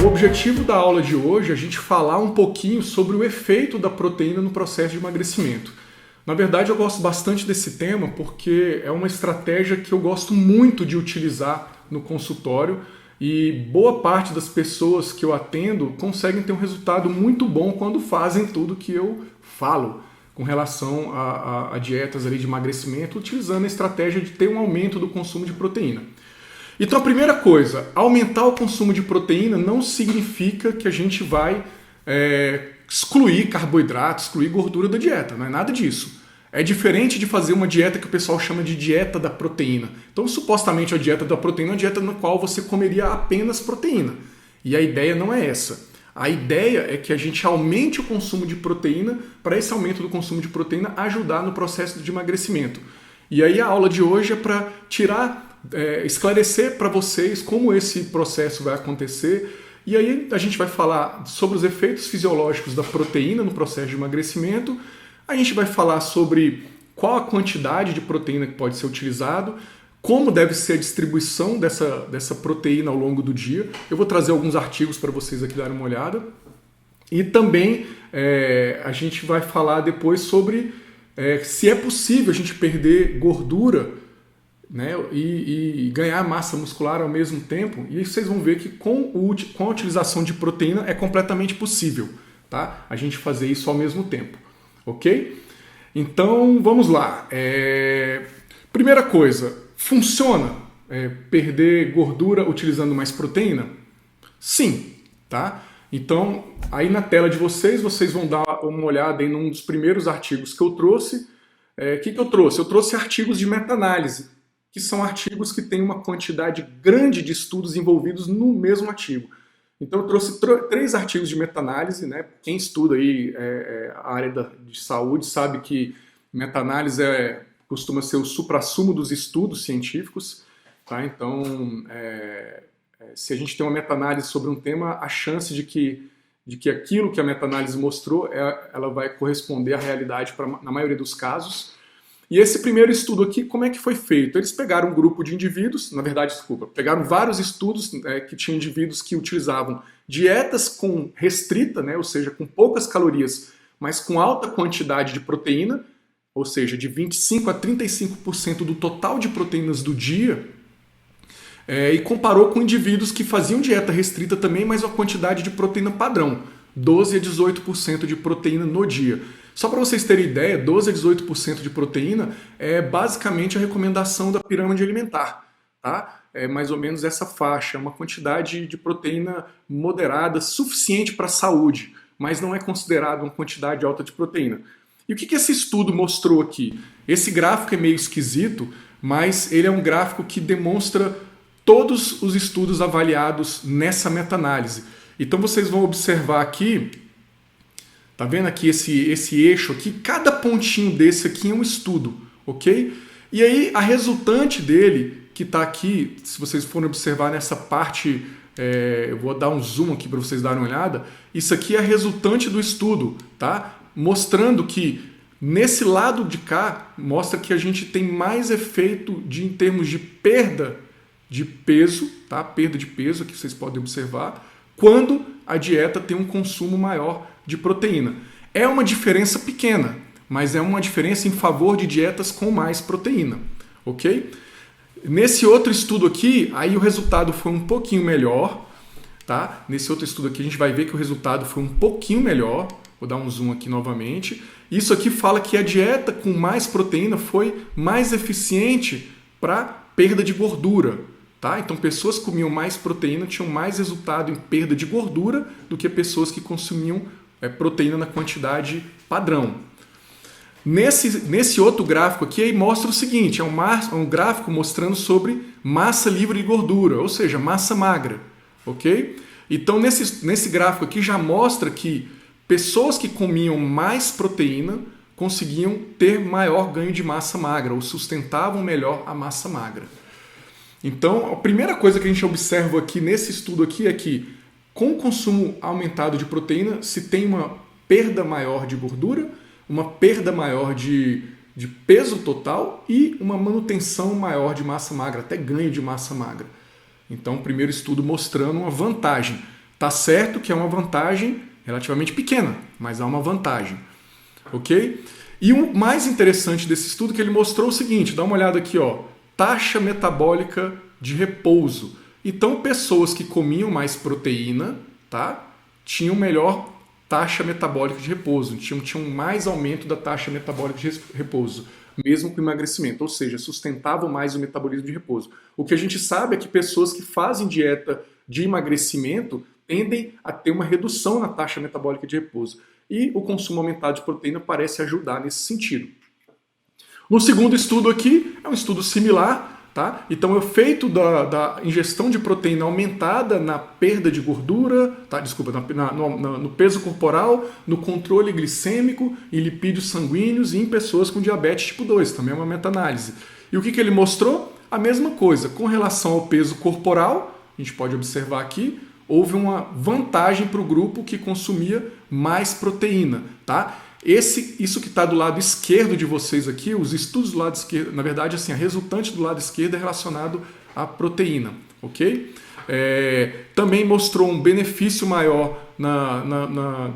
O objetivo da aula de hoje é a gente falar um pouquinho sobre o efeito da proteína no processo de emagrecimento. Na verdade, eu gosto bastante desse tema porque é uma estratégia que eu gosto muito de utilizar no consultório e boa parte das pessoas que eu atendo conseguem ter um resultado muito bom quando fazem tudo que eu falo com relação a dietas ali de emagrecimento, utilizando a estratégia de ter um aumento do consumo de proteína. Então a primeira coisa, aumentar o consumo de proteína não significa que a gente vai excluir carboidratos, excluir gordura da dieta, não é nada disso. É diferente de fazer uma dieta que o pessoal chama de dieta da proteína. Então, supostamente, a dieta da proteína é uma dieta na qual você comeria apenas proteína. E a ideia não é essa. A ideia é que a gente aumente o consumo de proteína para esse aumento do consumo de proteína ajudar no processo de emagrecimento. E aí a aula de hoje é para esclarecer para vocês como esse processo vai acontecer. E aí a gente vai falar sobre os efeitos fisiológicos da proteína no processo de emagrecimento. A gente vai falar sobre qual a quantidade de proteína que pode ser utilizado, como deve ser a distribuição dessa proteína ao longo do dia. Eu vou trazer alguns artigos para vocês aqui darem uma olhada. E também a gente vai falar depois sobre se é possível a gente perder gordura, né, e ganhar massa muscular ao mesmo tempo. E vocês vão ver que com a utilização de proteína é completamente possível, tá? A gente fazer isso ao mesmo tempo. Ok? Então vamos lá. Primeira coisa, funciona perder gordura utilizando mais proteína? Sim, tá? Então aí na tela de vocês vão dar uma olhada em um dos primeiros artigos que eu trouxe. O que eu trouxe? Eu trouxe artigos de meta-análise, que são artigos que têm uma quantidade grande de estudos envolvidos no mesmo artigo. Então eu trouxe 3 artigos de meta-análise, né? Quem estuda aí a área de saúde sabe que meta-análise costuma ser o suprassumo dos estudos científicos, tá? Então, se a gente tem uma meta-análise sobre um tema, a chance de que aquilo que a meta-análise mostrou, ela vai corresponder à realidade na maioria dos casos. E esse primeiro estudo aqui, como é que foi feito? Eles pegaram um grupo de indivíduos, pegaram vários estudos que tinham indivíduos que utilizavam dietas com restrita, né, ou seja, com poucas calorias, mas com alta quantidade de proteína, ou seja, de 25 a 35% do total de proteínas do dia, e comparou com indivíduos que faziam dieta restrita também, mas a quantidade de proteína padrão, 12 a 18% de proteína no dia. Só para vocês terem ideia, 12 a 18% de proteína é basicamente a recomendação da pirâmide alimentar, tá? É mais ou menos essa faixa, uma quantidade de proteína moderada, suficiente para a saúde, mas não é considerado uma quantidade alta de proteína. E o que esse estudo mostrou aqui? Esse gráfico é meio esquisito, mas ele é um gráfico que demonstra todos os estudos avaliados nessa meta-análise. Então vocês vão observar aqui, tá vendo aqui esse eixo aqui? Cada pontinho desse aqui é um estudo, ok? E aí a resultante dele, que está aqui, se vocês forem observar nessa parte, eu vou dar um zoom aqui para vocês darem uma olhada, isso aqui é a resultante do estudo, tá? Mostrando que nesse lado de cá, mostra que a gente tem mais efeito em termos de perda de peso, tá? Perda de peso, aqui vocês podem observar, quando a dieta tem um consumo maior de proteína. É uma diferença pequena, mas é uma diferença em favor de dietas com mais proteína, ok? Nesse outro estudo aqui, aí o resultado foi um pouquinho melhor, tá? Nesse outro estudo aqui a gente vai ver que o resultado foi um pouquinho melhor. Vou dar um zoom aqui novamente. Isso aqui fala que a dieta com mais proteína foi mais eficiente para perda de gordura. Tá? Então, pessoas que comiam mais proteína tinham mais resultado em perda de gordura do que pessoas que consumiam proteína na quantidade padrão. Nesse outro gráfico aqui, aí mostra o seguinte, é um gráfico mostrando sobre massa livre de gordura, ou seja, massa magra. Ok? Então, nesse gráfico aqui já mostra que pessoas que comiam mais proteína conseguiam ter maior ganho de massa magra, ou sustentavam melhor a massa magra. Então, a primeira coisa que a gente observa aqui nesse estudo aqui é que com o consumo aumentado de proteína se tem uma perda maior de gordura, uma perda maior de peso total e uma manutenção maior de massa magra, até ganho de massa magra. Então, o primeiro estudo mostrando uma vantagem. Tá certo que é uma vantagem relativamente pequena, mas há uma vantagem, ok? E o mais interessante desse estudo é que ele mostrou o seguinte, dá uma olhada aqui, ó, taxa metabólica de repouso. Então, pessoas que comiam mais proteína, tá, tinham melhor taxa metabólica de repouso, tinham mais aumento da taxa metabólica de repouso, mesmo com emagrecimento, ou seja, sustentavam mais o metabolismo de repouso. O que a gente sabe é que pessoas que fazem dieta de emagrecimento tendem a ter uma redução na taxa metabólica de repouso. E o consumo aumentado de proteína parece ajudar nesse sentido. No segundo estudo aqui, é um estudo similar, tá? Então, o efeito da ingestão de proteína aumentada na perda de gordura, tá? Desculpa, no peso corporal, no controle glicêmico, em lipídios sanguíneos e em pessoas com diabetes tipo 2, também é uma meta-análise. E o que ele mostrou? A mesma coisa, com relação ao peso corporal, a gente pode observar aqui, houve uma vantagem para o grupo que consumia mais proteína, tá? Isso que está do lado esquerdo de vocês aqui, os estudos do lado esquerdo, na verdade, assim, a resultante do lado esquerdo é relacionado à proteína, ok? Também mostrou um benefício maior na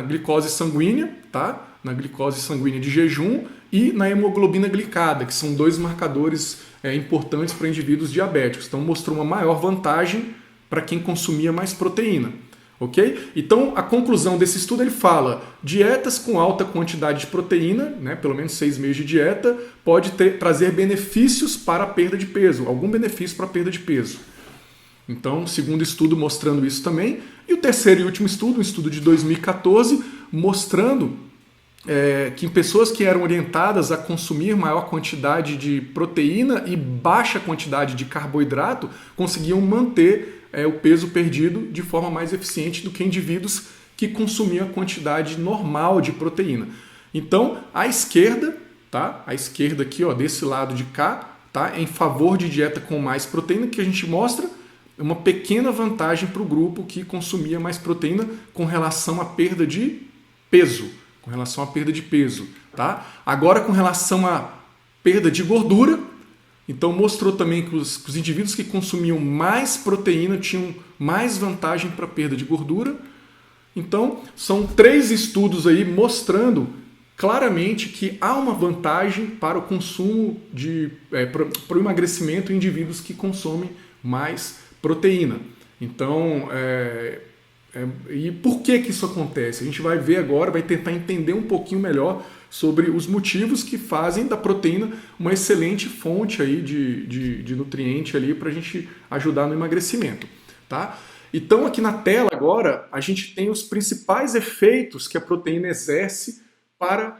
glicose sanguínea, tá? Na glicose sanguínea de jejum e na hemoglobina glicada, que são dois marcadores importantes para indivíduos diabéticos. Então, mostrou uma maior vantagem para quem consumia mais proteína. Ok? Então, a conclusão desse estudo ele fala: dietas com alta quantidade de proteína, né, pelo menos 6 meses de dieta, pode trazer benefícios para a perda de peso, algum benefício para a perda de peso. Então, segundo estudo mostrando isso também. E o terceiro e último estudo, um estudo de 2014, mostrando que em pessoas que eram orientadas a consumir maior quantidade de proteína e baixa quantidade de carboidrato, conseguiam manter o peso perdido de forma mais eficiente do que indivíduos que consumiam a quantidade normal de proteína. Então, a esquerda, tá? A esquerda aqui, ó, desse lado de cá, tá? É em favor de dieta com mais proteína, que a gente mostra uma pequena vantagem para o grupo que consumia mais proteína com relação à perda de peso. Com relação à perda de peso, tá? Agora, com relação à perda de gordura, então mostrou também que os indivíduos que consumiam mais proteína tinham mais vantagem para a perda de gordura. Então, são 3 estudos aí mostrando claramente que há uma vantagem para o consumo para o emagrecimento em indivíduos que consomem mais proteína. Então, e por que isso acontece? A gente vai ver agora, vai tentar entender um pouquinho melhor sobre os motivos que fazem da proteína uma excelente fonte aí de nutriente ali para a gente ajudar no emagrecimento, tá? Então aqui na tela agora a gente tem os principais efeitos que a proteína exerce para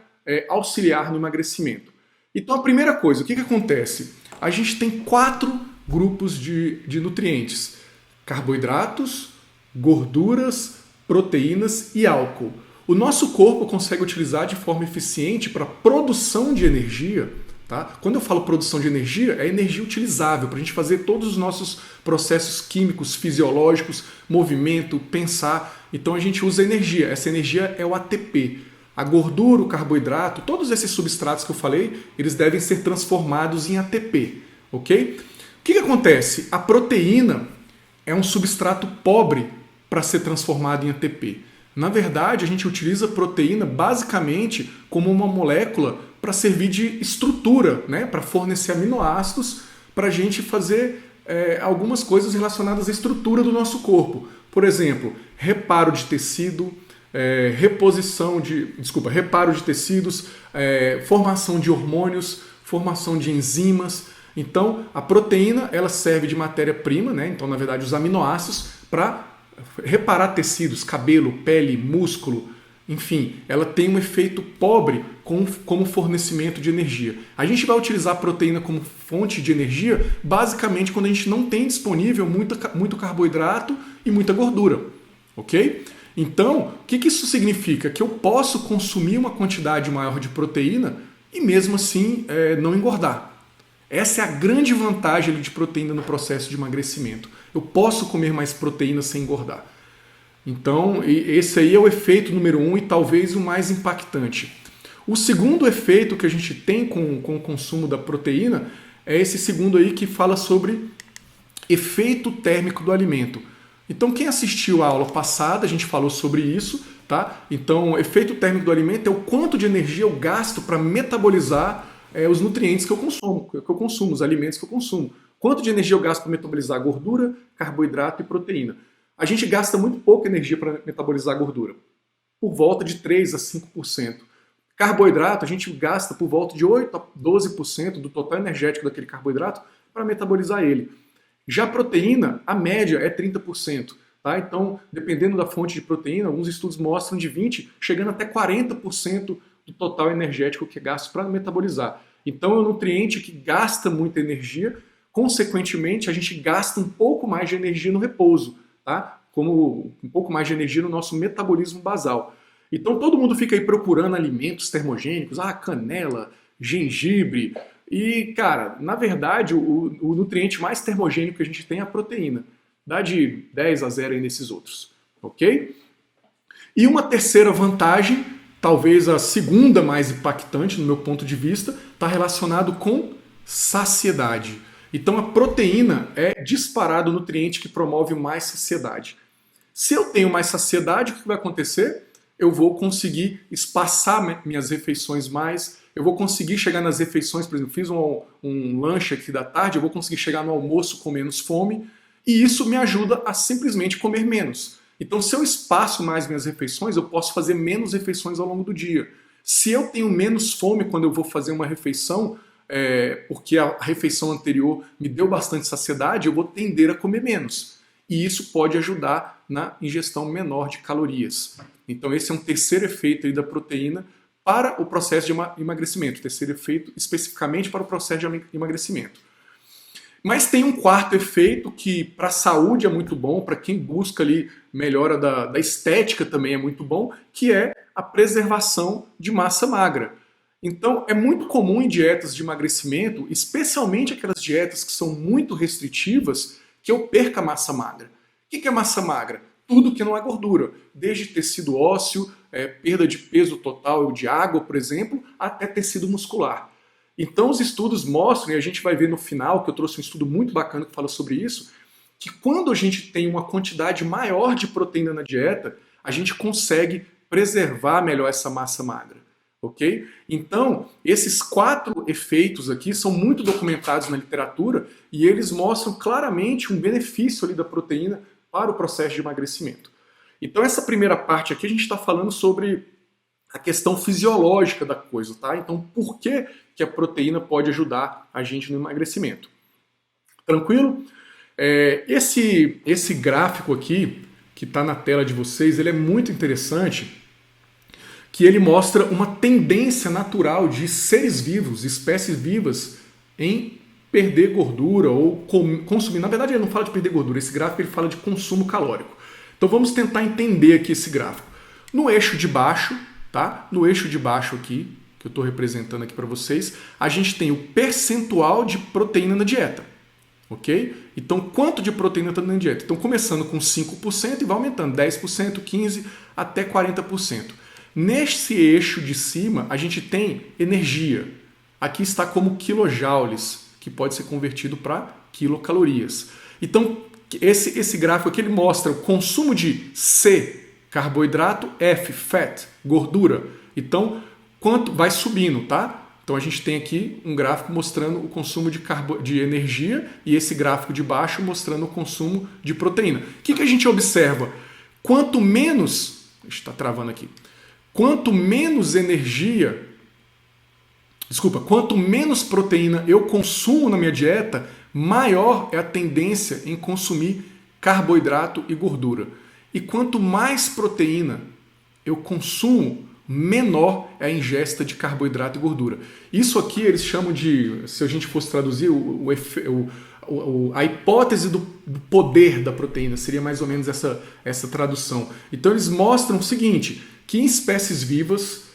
auxiliar no emagrecimento. Então a primeira coisa, o que acontece? A gente tem 4 grupos de nutrientes: carboidratos, gorduras, proteínas e álcool. O nosso corpo consegue utilizar de forma eficiente para produção de energia, tá? Quando eu falo produção de energia, é energia utilizável para a gente fazer todos os nossos processos químicos, fisiológicos, movimento, pensar. Então a gente usa energia. Essa energia é o ATP. A gordura, o carboidrato, todos esses substratos que eu falei, eles devem ser transformados em ATP, ok? O que acontece? A proteína é um substrato pobre para ser transformado em ATP. Na verdade, a gente utiliza proteína basicamente como uma molécula para servir de estrutura, né? Para fornecer aminoácidos para a gente fazer algumas coisas relacionadas à estrutura do nosso corpo. Por exemplo, reparo de tecido, reparo de tecidos, formação de hormônios, formação de enzimas. Então, a proteína ela serve de matéria-prima, né? Então, na verdade, os aminoácidos para reparar tecidos, cabelo, pele, músculo, enfim, ela tem um efeito pobre como fornecimento de energia. A gente vai utilizar a proteína como fonte de energia basicamente quando a gente não tem disponível muito carboidrato e muita gordura, ok? Então, o que isso significa? Que eu posso consumir uma quantidade maior de proteína e mesmo assim não engordar. Essa é a grande vantagem de proteína no processo de emagrecimento. Eu posso comer mais proteína sem engordar. Então, esse aí é o efeito número 1 e talvez o mais impactante. O segundo efeito que a gente tem com o consumo da proteína é esse segundo aí que fala sobre efeito térmico do alimento. Então, quem assistiu a aula passada, a gente falou sobre isso, tá? Então, efeito térmico do alimento é o quanto de energia eu gasto para metabolizar os nutrientes que eu consumo, os alimentos que eu consumo. Quanto de energia eu gasto para metabolizar gordura, carboidrato e proteína. A gente gasta muito pouca energia para metabolizar gordura, por volta de 3 a 5%. Carboidrato, a gente gasta por volta de 8 a 12% do total energético daquele carboidrato para metabolizar ele. Já a proteína, a média é 30%. Tá? Então, dependendo da fonte de proteína, alguns estudos mostram de 20%, chegando até 40% do total energético que é gasto para metabolizar. Então, é um nutriente que gasta muita energia, consequentemente, a gente gasta um pouco mais de energia no repouso, tá? Como um pouco mais de energia no nosso metabolismo basal. Então, todo mundo fica aí procurando alimentos termogênicos, canela, gengibre. E, cara, na verdade, o nutriente mais termogênico que a gente tem é a proteína. Dá de 10 a 0 aí nesses outros, ok? E uma terceira vantagem, talvez a segunda mais impactante no meu ponto de vista, está relacionado com saciedade. Então a proteína é disparado o nutriente que promove mais saciedade. Se eu tenho mais saciedade, o que vai acontecer? Eu vou conseguir espaçar minhas refeições mais, eu vou conseguir chegar nas refeições, por exemplo, fiz um lanche aqui da tarde, eu vou conseguir chegar no almoço com menos fome, e isso me ajuda a simplesmente comer menos. Então, se eu espaço mais minhas refeições, eu posso fazer menos refeições ao longo do dia. Se eu tenho menos fome quando eu vou fazer uma refeição, porque a refeição anterior me deu bastante saciedade, eu vou tender a comer menos. E isso pode ajudar na ingestão menor de calorias. Então, esse é um terceiro efeito aí da proteína para o processo de emagrecimento. Terceiro efeito especificamente para o processo de emagrecimento. Mas tem um quarto efeito que para a saúde é muito bom, para quem busca ali melhora da estética também é muito bom, que é a preservação de massa magra. Então é muito comum em dietas de emagrecimento, especialmente aquelas dietas que são muito restritivas, que eu perca massa magra. O que é massa magra? Tudo que não é gordura, desde tecido ósseo, perda de peso total de água, por exemplo, até tecido muscular. Então os estudos mostram, e a gente vai ver no final, que eu trouxe um estudo muito bacana que fala sobre isso, que quando a gente tem uma quantidade maior de proteína na dieta, a gente consegue preservar melhor essa massa magra, ok? Então, esses 4 efeitos aqui são muito documentados na literatura e eles mostram claramente um benefício ali da proteína para o processo de emagrecimento. Então essa primeira parte aqui a gente está falando sobre a questão fisiológica da coisa, tá? Então, por que a proteína pode ajudar a gente no emagrecimento? Tranquilo? Esse gráfico aqui, que está na tela de vocês, ele é muito interessante, que ele mostra uma tendência natural de seres vivos, espécies vivas, em perder gordura ou consumir. Na verdade, ele não fala de perder gordura, esse gráfico ele fala de consumo calórico. Então, vamos tentar entender aqui esse gráfico. No eixo de baixo, tá? No eixo de baixo aqui, que eu estou representando aqui para vocês, a gente tem o percentual de proteína na dieta, ok? Então, quanto de proteína está na dieta? Então, começando com 5% e vai aumentando, 10%, 15% até 40%. Nesse eixo de cima, a gente tem energia. Aqui está como kilojoules, que pode ser convertido para quilocalorias. Então, esse gráfico aqui ele mostra o consumo de C, carboidrato, F, fat, gordura. Então, quanto vai subindo, tá? Então a gente tem aqui um gráfico mostrando o consumo de energia e esse gráfico de baixo mostrando o consumo de proteína. O que a gente observa? Quanto menos... Está travando aqui. Quanto menos energia... Desculpa, quanto menos proteína eu consumo na minha dieta, maior é a tendência em consumir carboidrato e gordura. E quanto mais proteína eu consumo, menor é a ingesta de carboidrato e gordura. Isso aqui eles chamam de, se a gente fosse traduzir, a hipótese do poder da proteína, seria mais ou menos essa tradução. Então eles mostram o seguinte, que em espécies vivas,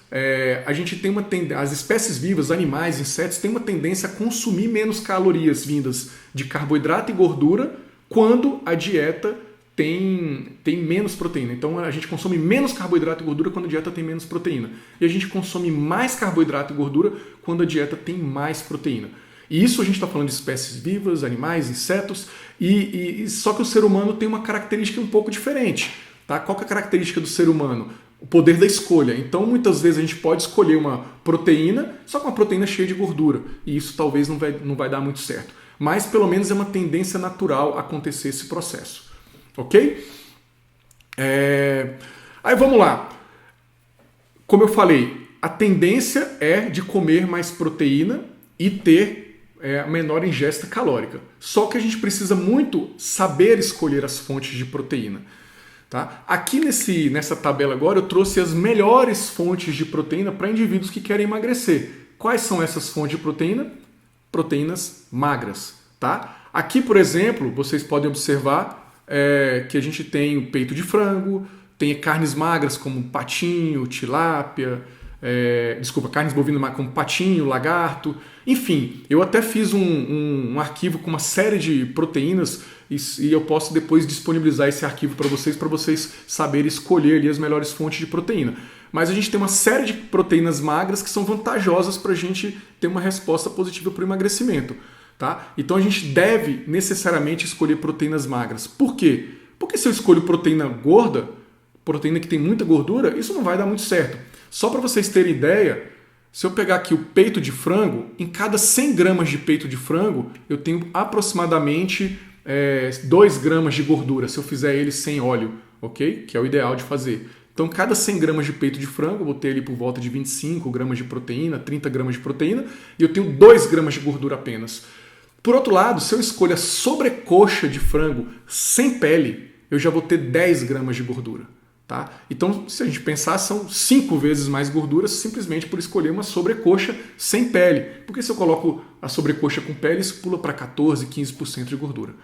a gente tem as espécies vivas, animais, insetos, têm uma tendência a consumir menos calorias vindas de carboidrato e gordura quando a dieta tem menos proteína. Então a gente consome menos carboidrato e gordura quando a dieta tem menos proteína. E a gente consome mais carboidrato e gordura quando a dieta tem mais proteína. E isso a gente está falando de espécies vivas, animais, insetos, só que o ser humano tem uma característica um pouco diferente. Tá? Qual que é a característica do ser humano? O poder da escolha. Então, muitas vezes a gente pode escolher uma proteína, só que uma proteína cheia de gordura. E isso talvez não vai dar muito certo. Mas, pelo menos, é uma tendência natural acontecer esse processo. Ok? Aí, vamos lá. Como eu falei, a tendência é de comer mais proteína e ter a menor ingesta calórica. Só que a gente precisa muito saber escolher as fontes de proteína. Tá? Aqui nessa tabela agora eu trouxe as melhores fontes de proteína para indivíduos que querem emagrecer. Quais são essas fontes de proteína? Proteínas magras. Tá? Aqui, por exemplo, vocês podem observar que a gente tem o peito de frango, tem carnes magras como patinho, tilápia, carnes bovinas como patinho, lagarto. Enfim, eu até fiz um arquivo com uma série de proteínas e eu posso depois disponibilizar esse arquivo para vocês saberem escolher ali as melhores fontes de proteína. Mas a gente tem uma série de proteínas magras que são vantajosas para a gente ter uma resposta positiva para o emagrecimento. Tá? Então a gente deve necessariamente escolher proteínas magras. Por quê? Porque se eu escolho proteína gorda, proteína que tem muita gordura, isso não vai dar muito certo. Só para vocês terem ideia, se eu pegar aqui o peito de frango, em cada 100 gramas de peito de frango, eu tenho aproximadamente 2 gramas de gordura, se eu fizer ele sem óleo, ok? Que é o ideal de fazer. Então, cada 100 gramas de peito de frango, eu vou ter ali por volta de 25 gramas de proteína, 30 gramas de proteína, e eu tenho 2 gramas de gordura apenas. Por outro lado, se eu escolho a sobrecoxa de frango sem pele, eu já vou ter 10 gramas de gordura. Tá? Então, se a gente pensar, são 5 vezes mais gorduras simplesmente por escolher uma sobrecoxa sem pele. Porque se eu coloco a sobrecoxa com pele, isso pula para 14, 15% de gordura.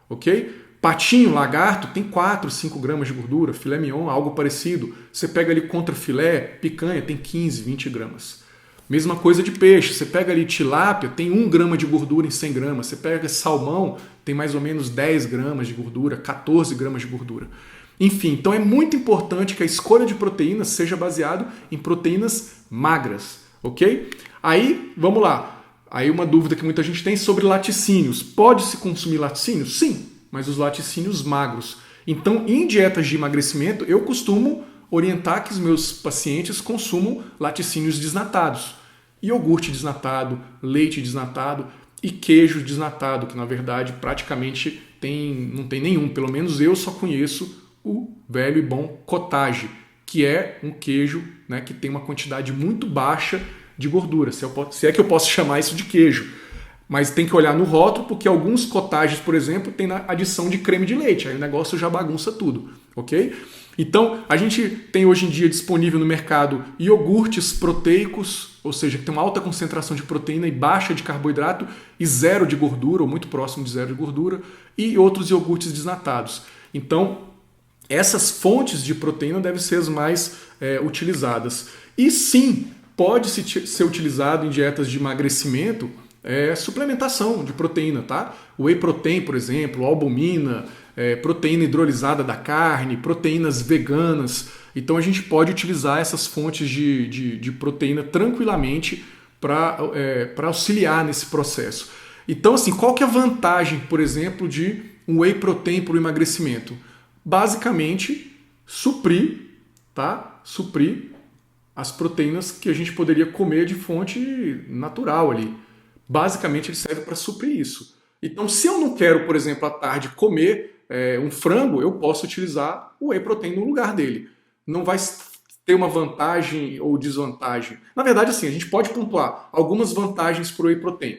Ok? Patinho, lagarto, tem 4, 5 gramas de gordura. Filé mignon, algo parecido. Você pega ali contra filé, picanha, tem 15, 20 gramas. Mesma coisa de peixe. Você pega ali tilápia, tem 1 grama de gordura em 100 gramas. Você pega salmão, tem mais ou menos 10 gramas de gordura, 14 gramas de gordura. Enfim, então é muito importante que a escolha de proteínas seja baseada em proteínas magras, ok? Aí, vamos lá. Aí uma dúvida que muita gente tem sobre laticínios. Pode-se consumir laticínios? Sim, mas os laticínios magros. Então, em dietas de emagrecimento, eu costumo orientar que os meus pacientes consumam laticínios desnatados. Iogurte desnatado, leite desnatado e queijo desnatado, que na verdade praticamente não tem nenhum. Pelo menos eu só conheço o velho e bom cottage, que é um queijo, né, que tem uma quantidade muito baixa de gordura, se é que eu posso chamar isso de queijo. Mas tem que olhar no rótulo, porque alguns cottages, por exemplo, tem na adição de creme de leite, aí o negócio já bagunça tudo, ok? Então, a gente tem hoje em dia disponível no mercado iogurtes proteicos, ou seja, que tem uma alta concentração de proteína e baixa de carboidrato e 0 de gordura, ou muito próximo de 0 de gordura, e outros iogurtes desnatados. Então, essas fontes de proteína devem ser as mais utilizadas. E sim, pode ser utilizado em dietas de emagrecimento suplementação de proteína, tá? Whey protein, por exemplo, albumina, proteína hidrolisada da carne, proteínas veganas. Então a gente pode utilizar essas fontes de proteína tranquilamente para auxiliar nesse processo. Então, assim, qual que é a vantagem, por exemplo, de um whey protein para o emagrecimento? Basicamente, suprir as proteínas que a gente poderia comer de fonte natural ali. Basicamente, ele serve para suprir isso. Então, se eu não quero, por exemplo, à tarde comer um frango, eu posso utilizar o whey protein no lugar dele. Não vai ter uma vantagem ou desvantagem. Na verdade, assim, a gente pode pontuar algumas vantagens para o whey protein.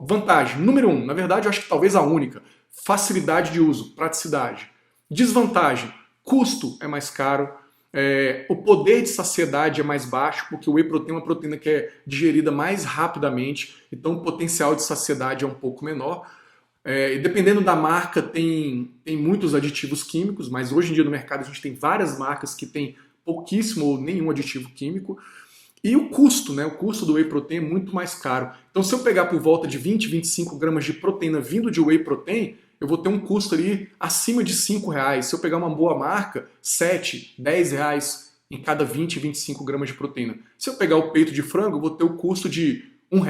Vantagem, número 1, na verdade, eu acho que talvez a única, facilidade de uso, praticidade. Desvantagem, custo é mais caro, o poder de saciedade é mais baixo, porque o whey protein é uma proteína que é digerida mais rapidamente, então o potencial de saciedade é um pouco menor. E dependendo da marca, tem muitos aditivos químicos, mas hoje em dia no mercado a gente tem várias marcas que tem pouquíssimo ou nenhum aditivo químico. E o custo, né? O custo do whey protein é muito mais caro. Então, se eu pegar por volta de 20, 25 gramas de proteína vindo de whey protein, eu vou ter um custo ali acima de R$5. Se eu pegar uma boa marca, 7, 10 reais em cada 20, 25 gramas de proteína. Se eu pegar o peito de frango, eu vou ter o custo de R$1,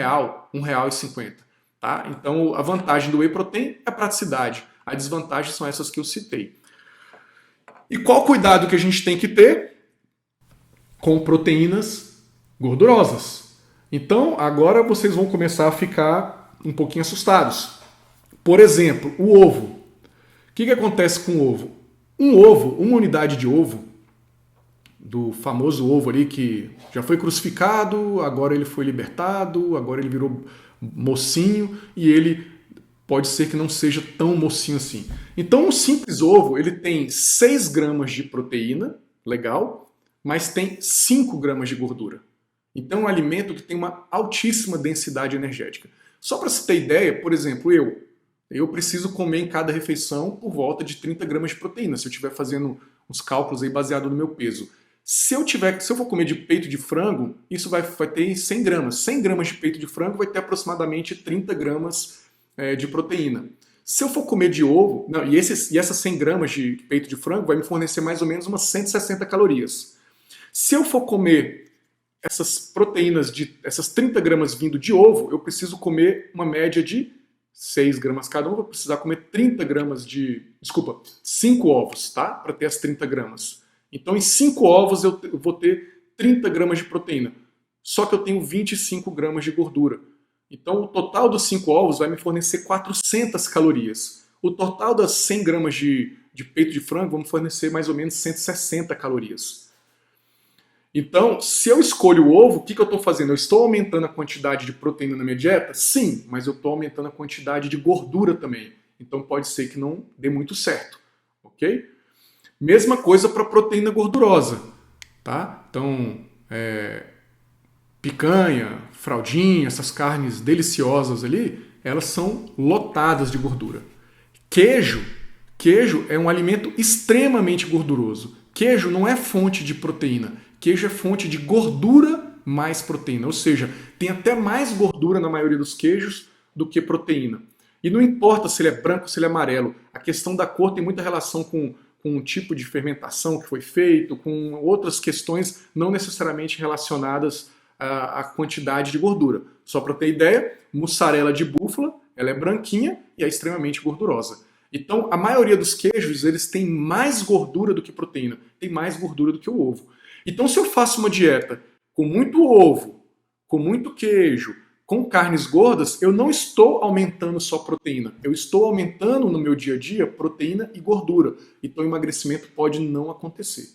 R$1,50. tá? Então a vantagem do whey protein é a praticidade, as desvantagens são essas que eu citei. E qual cuidado que a gente tem que ter com proteínas gordurosas? Então agora vocês vão começar a ficar um pouquinho assustados. Por exemplo, o ovo. O que acontece com o ovo? Um ovo, uma unidade de ovo, do famoso ovo ali que já foi crucificado, agora ele foi libertado, agora ele virou mocinho e ele pode ser que não seja tão mocinho assim. Então um simples ovo, ele tem 6 gramas de proteína, legal, mas tem 5 gramas de gordura. Então é um alimento que tem uma altíssima densidade energética. Só para você ter ideia, por exemplo, eu preciso comer em cada refeição por volta de 30 gramas de proteína, se eu estiver fazendo uns cálculos aí baseado no meu peso. Se eu for comer de peito de frango, isso vai ter 100 gramas. 100 gramas de peito de frango vai ter aproximadamente 30 gramas de proteína. Se eu for comer de ovo, e essas 100 gramas de peito de frango vai me fornecer mais ou menos umas 160 calorias. Se eu for comer essas proteínas, essas 30 gramas vindo de ovo, eu preciso comer uma média de 6 gramas cada um, vou precisar comer 5 ovos, tá? Para ter as 30 gramas. Então, em 5 ovos eu vou ter 30 gramas de proteína. Só que eu tenho 25 gramas de gordura. Então, o total dos 5 ovos vai me fornecer 400 calorias. O total das 100 gramas de peito de frango vai me fornecer mais ou menos 160 calorias. Então, se eu escolho o ovo, o que eu estou fazendo? Eu estou aumentando a quantidade de proteína na minha dieta? Sim, mas eu estou aumentando a quantidade de gordura também. Então, pode ser que não dê muito certo, ok? Mesma coisa para proteína gordurosa, tá? Então, picanha, fraldinha, essas carnes deliciosas ali, elas são lotadas de gordura. Queijo é um alimento extremamente gorduroso. Queijo não é fonte de proteína. Queijo é fonte de gordura mais proteína, ou seja, tem até mais gordura na maioria dos queijos do que proteína. E não importa se ele é branco ou se ele é amarelo, a questão da cor tem muita relação com o tipo de fermentação que foi feito, com outras questões não necessariamente relacionadas à quantidade de gordura. Só para ter ideia, mussarela de búfala, ela é branquinha e é extremamente gordurosa. Então, a maioria dos queijos, eles têm mais gordura do que proteína, tem mais gordura do que o ovo. Então, se eu faço uma dieta com muito ovo, com muito queijo, com carnes gordas, eu não estou aumentando só proteína. Eu estou aumentando no meu dia a dia proteína e gordura. Então, o emagrecimento pode não acontecer.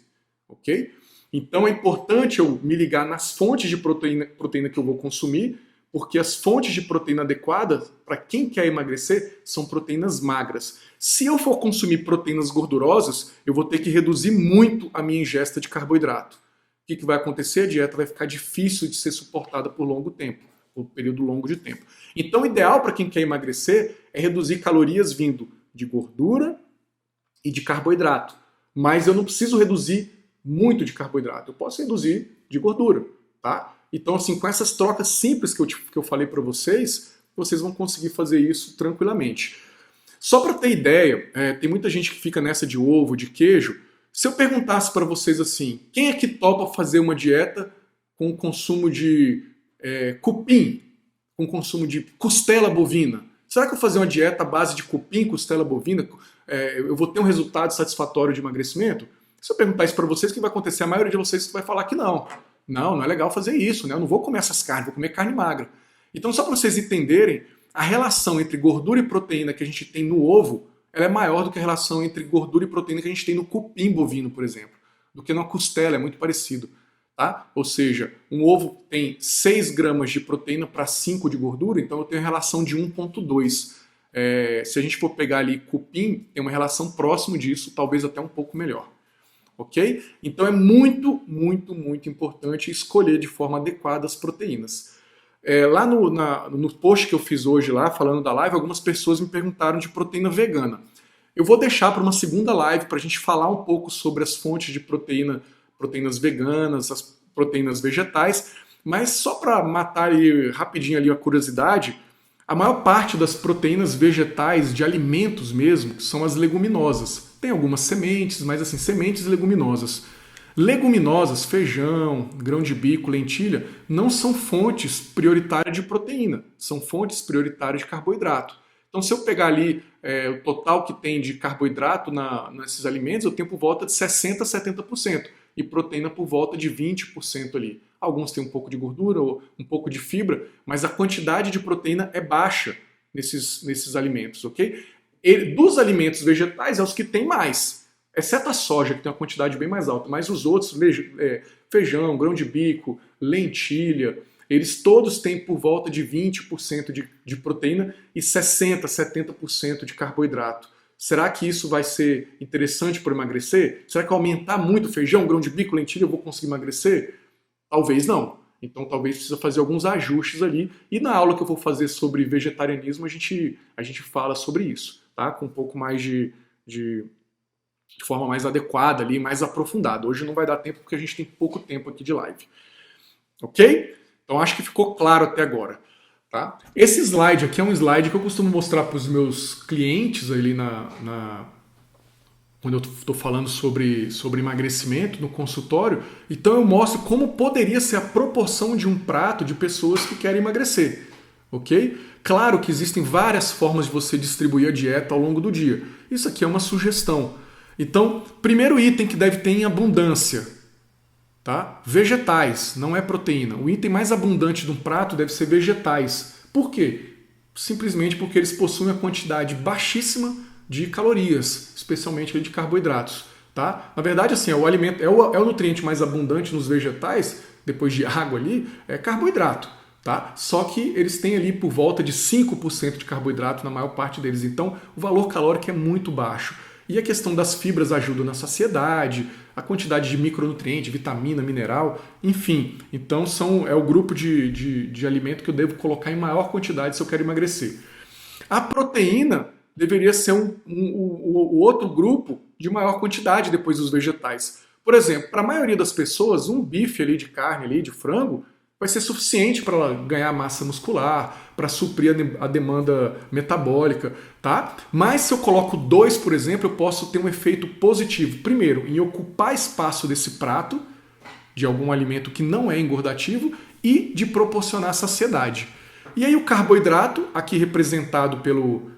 Ok? Então, é importante eu me ligar nas fontes de proteína que eu vou consumir, porque as fontes de proteína adequadas para quem quer emagrecer são proteínas magras. Se eu for consumir proteínas gordurosas, eu vou ter que reduzir muito a minha ingesta de carboidrato. O que vai acontecer? A dieta vai ficar difícil de ser suportada por longo tempo, por um período longo de tempo. Então, o ideal para quem quer emagrecer é reduzir calorias vindo de gordura e de carboidrato. Mas eu não preciso reduzir muito de carboidrato, eu posso reduzir de gordura, tá? Então, assim, com essas trocas simples que eu falei para vocês vão conseguir fazer isso tranquilamente. Só para ter ideia, tem muita gente que fica nessa de ovo, de queijo. Se eu perguntasse para vocês assim, quem é que topa fazer uma dieta com consumo de cupim, com consumo de costela bovina? Será que eu fazer uma dieta à base de cupim, costela bovina, eu vou ter um resultado satisfatório de emagrecimento? Se eu perguntar isso para vocês, o que vai acontecer? A maioria de vocês vai falar que não. Não é legal fazer isso, né? Eu não vou comer essas carnes, vou comer carne magra. Então, só para vocês entenderem, a relação entre gordura e proteína que a gente tem no ovo, ela é maior do que a relação entre gordura e proteína que a gente tem no cupim bovino, por exemplo, do que numa costela, é muito parecido. Tá? Ou seja, um ovo tem 6 gramas de proteína para 5 de gordura, então eu tenho uma relação de 1,2. Se a gente for pegar ali cupim, tem uma relação próximo disso, talvez até um pouco melhor. Ok? Então é muito, muito, muito importante escolher de forma adequada as proteínas. Lá no post que eu fiz hoje lá, falando da live, algumas pessoas me perguntaram de proteína vegana. Eu vou deixar para uma segunda live para a gente falar um pouco sobre as fontes de proteínas veganas, as proteínas vegetais, mas só para matar rapidinho ali a curiosidade, a maior parte das proteínas vegetais, de alimentos mesmo, são as leguminosas. Tem algumas sementes, mas assim, sementes leguminosas. Leguminosas, feijão, grão de bico, lentilha, não são fontes prioritárias de proteína, são fontes prioritárias de carboidrato. Então, se eu pegar ali o total que tem de carboidrato nesses alimentos, eu tenho por volta de 60% a 70%, e proteína por volta de 20% ali. Alguns têm um pouco de gordura ou um pouco de fibra, mas a quantidade de proteína é baixa nesses alimentos, ok? Dos alimentos vegetais é os que tem mais, exceto a soja, que tem uma quantidade bem mais alta, mas os outros, feijão, grão de bico, lentilha, eles todos têm por volta de 20% de proteína e 60%, 70% de carboidrato. Será que isso vai ser interessante para emagrecer? Será que aumentar muito feijão, grão de bico, lentilha, eu vou conseguir emagrecer? Talvez não. Então talvez precisa fazer alguns ajustes ali. E na aula que eu vou fazer sobre vegetarianismo, a gente fala sobre isso, tá? Com um pouco mais de forma mais adequada ali, mais aprofundada. Hoje não vai dar tempo porque a gente tem pouco tempo aqui de live. Ok? Então acho que ficou claro até agora. Tá? Esse slide aqui é um slide que eu costumo mostrar para os meus clientes ali quando eu estou falando sobre emagrecimento no consultório. Então eu mostro como poderia ser a proporção de um prato de pessoas que querem emagrecer. Ok? Claro que existem várias formas de você distribuir a dieta ao longo do dia. Isso aqui é uma sugestão. Então, primeiro item que deve ter em abundância, tá? Vegetais, não é proteína. O item mais abundante de um prato deve ser vegetais. Por quê? Simplesmente porque eles possuem a quantidade baixíssima de calorias, especialmente de carboidratos. Tá? Na verdade, assim, o alimento é o nutriente mais abundante nos vegetais, depois de água ali, é carboidrato. Tá? Só que eles têm ali por volta de 5% de carboidrato na maior parte deles. Então, o valor calórico é muito baixo. E a questão das fibras ajuda na saciedade, a quantidade de micronutriente, vitamina, mineral, enfim. Então é o grupo de alimento que eu devo colocar em maior quantidade se eu quero emagrecer. A proteína deveria ser o outro grupo de maior quantidade depois dos vegetais. Por exemplo, para a maioria das pessoas, um bife ali de carne, ali, de frango, vai ser suficiente para ela ganhar massa muscular, para suprir a demanda metabólica, tá? Mas se eu coloco 2, por exemplo, eu posso ter um efeito positivo. Primeiro, em ocupar espaço desse prato, de algum alimento que não é engordativo, e de proporcionar saciedade. E aí o carboidrato, aqui representado pelo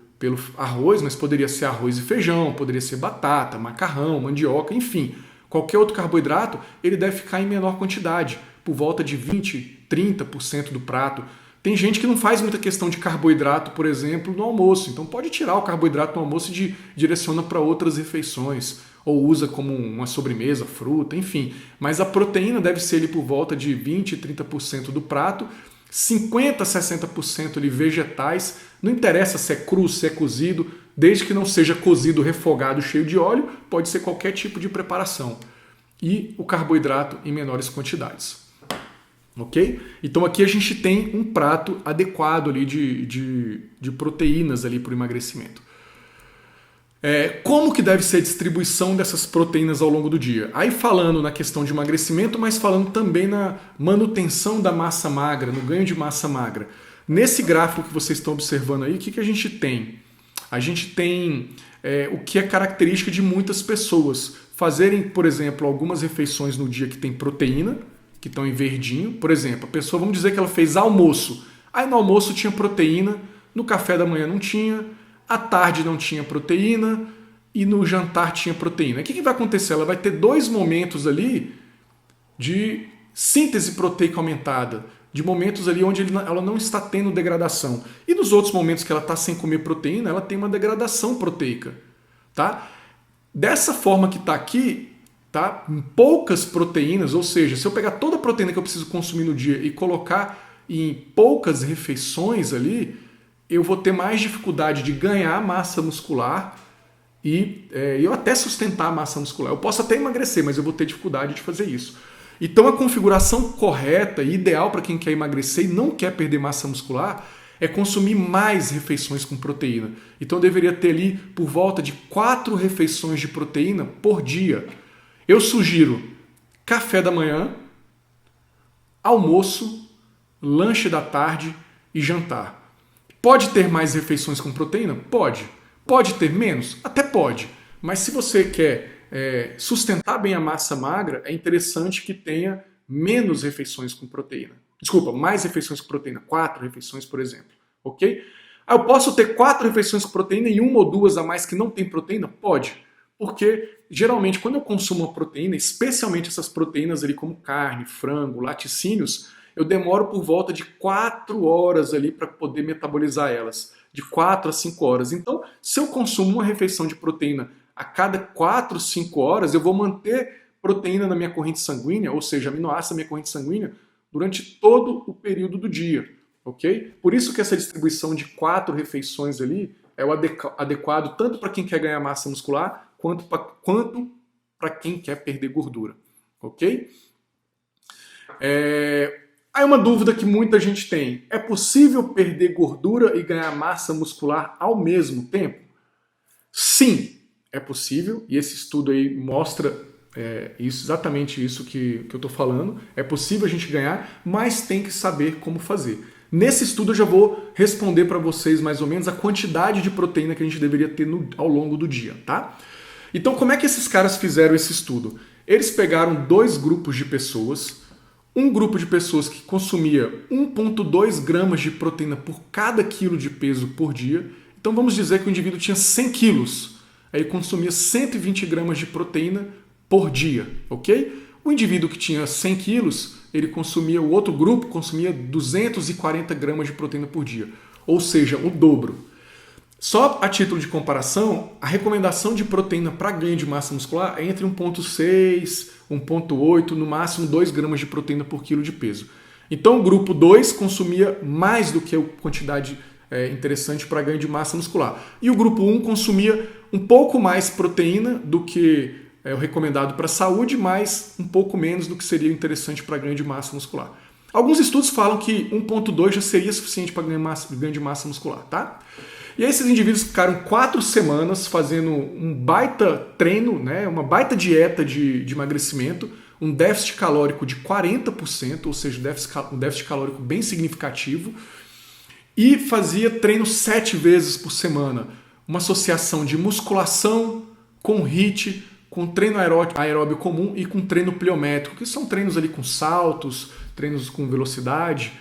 arroz, mas poderia ser arroz e feijão, poderia ser batata, macarrão, mandioca, enfim. Qualquer outro carboidrato, ele deve ficar em menor quantidade, por volta de 20%, 30% do prato. Tem gente que não faz muita questão de carboidrato, por exemplo, no almoço. Então pode tirar o carboidrato no almoço e direciona para outras refeições. Ou usa como uma sobremesa, fruta, enfim. Mas a proteína deve ser ali por volta de 20%, 30% do prato. 50%, 60% ali vegetais. Não interessa se é cru, se é cozido. Desde que não seja cozido, refogado, cheio de óleo. Pode ser qualquer tipo de preparação. E o carboidrato em menores quantidades. Ok? Então aqui a gente tem um prato adequado ali de proteínas ali para o emagrecimento. Como que deve ser a distribuição dessas proteínas ao longo do dia? Aí falando na questão de emagrecimento, mas falando também na manutenção da massa magra, no ganho de massa magra. Nesse gráfico que vocês estão observando aí, o que a gente tem? A gente tem o que é característica de muitas pessoas. Fazerem, por exemplo, algumas refeições no dia que tem proteína, que estão em verdinho. Por exemplo, a pessoa, vamos dizer que ela fez almoço. Aí no almoço tinha proteína, no café da manhã não tinha, à tarde não tinha proteína e no jantar tinha proteína. O que vai acontecer? Ela vai ter 2 momentos ali de síntese proteica aumentada, de momentos ali onde ela não está tendo degradação. E nos outros momentos que ela está sem comer proteína, ela tem uma degradação proteica. Tá? Dessa forma que está aqui, tá? Poucas proteínas, ou seja, se eu pegar toda a proteína que eu preciso consumir no dia e colocar em poucas refeições ali, eu vou ter mais dificuldade de ganhar massa muscular e eu até sustentar a massa muscular. Eu posso até emagrecer, mas eu vou ter dificuldade de fazer isso. Então a configuração correta e ideal para quem quer emagrecer e não quer perder massa muscular é consumir mais refeições com proteína. Então eu deveria ter ali por volta de 4 refeições de proteína por dia. Eu sugiro café da manhã, almoço, lanche da tarde e jantar. Pode ter mais refeições com proteína? Pode. Pode ter menos? Até pode. Mas se você quer sustentar bem a massa magra, é interessante que tenha menos refeições com proteína. Desculpa, mais refeições com proteína, 4 refeições, por exemplo, ok? Eu posso ter 4 refeições com proteína e 1 ou 2 a mais que não tem proteína? Pode, porque geralmente quando eu consumo uma proteína, especialmente essas proteínas ali como carne, frango, laticínios, eu demoro por volta de 4 horas ali para poder metabolizar elas, de 4 a 5 horas. Então, se eu consumo uma refeição de proteína a cada 4, 5 horas, eu vou manter proteína na minha corrente sanguínea, ou seja, aminoácidos na minha corrente sanguínea, durante todo o período do dia, ok? Por isso que essa distribuição de 4 refeições ali é o adequado tanto para quem quer ganhar massa muscular, quanto para quem quer perder gordura, ok? Aí uma dúvida que muita gente tem: é possível perder gordura e ganhar massa muscular ao mesmo tempo? Sim, é possível, e esse estudo aí mostra exatamente isso que eu estou falando. É possível a gente ganhar, mas tem que saber como fazer. Nesse estudo eu já vou responder para vocês mais ou menos a quantidade de proteína que a gente deveria ter ao longo do dia, tá? Então como é que esses caras fizeram esse estudo? Eles pegaram 2 grupos de pessoas. Um grupo de pessoas que consumia 1,2 gramas de proteína por cada quilo de peso por dia. Então vamos dizer que o indivíduo tinha 100 quilos. Aí ele consumia 120 gramas de proteína por dia, ok? O indivíduo que tinha 100 quilos, o outro grupo consumia 240 gramas de proteína por dia. Ou seja, o dobro. Só a título de comparação, a recomendação de proteína para ganho de massa muscular é entre 1,6, 1,8, no máximo 2 gramas de proteína por quilo de peso. Então o grupo 2 consumia mais do que a quantidade interessante para ganho de massa muscular. E o grupo 1 consumia um pouco mais proteína do que o recomendado para a saúde, mas um pouco menos do que seria interessante para ganho de massa muscular. Alguns estudos falam que 1,2 já seria suficiente para ganho de massa muscular, tá? E aí esses indivíduos ficaram 4 semanas fazendo um baita treino, né, uma baita dieta de emagrecimento, um déficit calórico de 40%, ou seja, um déficit calórico bem significativo, e fazia treino 7 vezes por semana. Uma associação de musculação com HIIT, com treino aeróbio comum e com treino pliométrico, que são treinos ali com saltos, treinos com velocidade,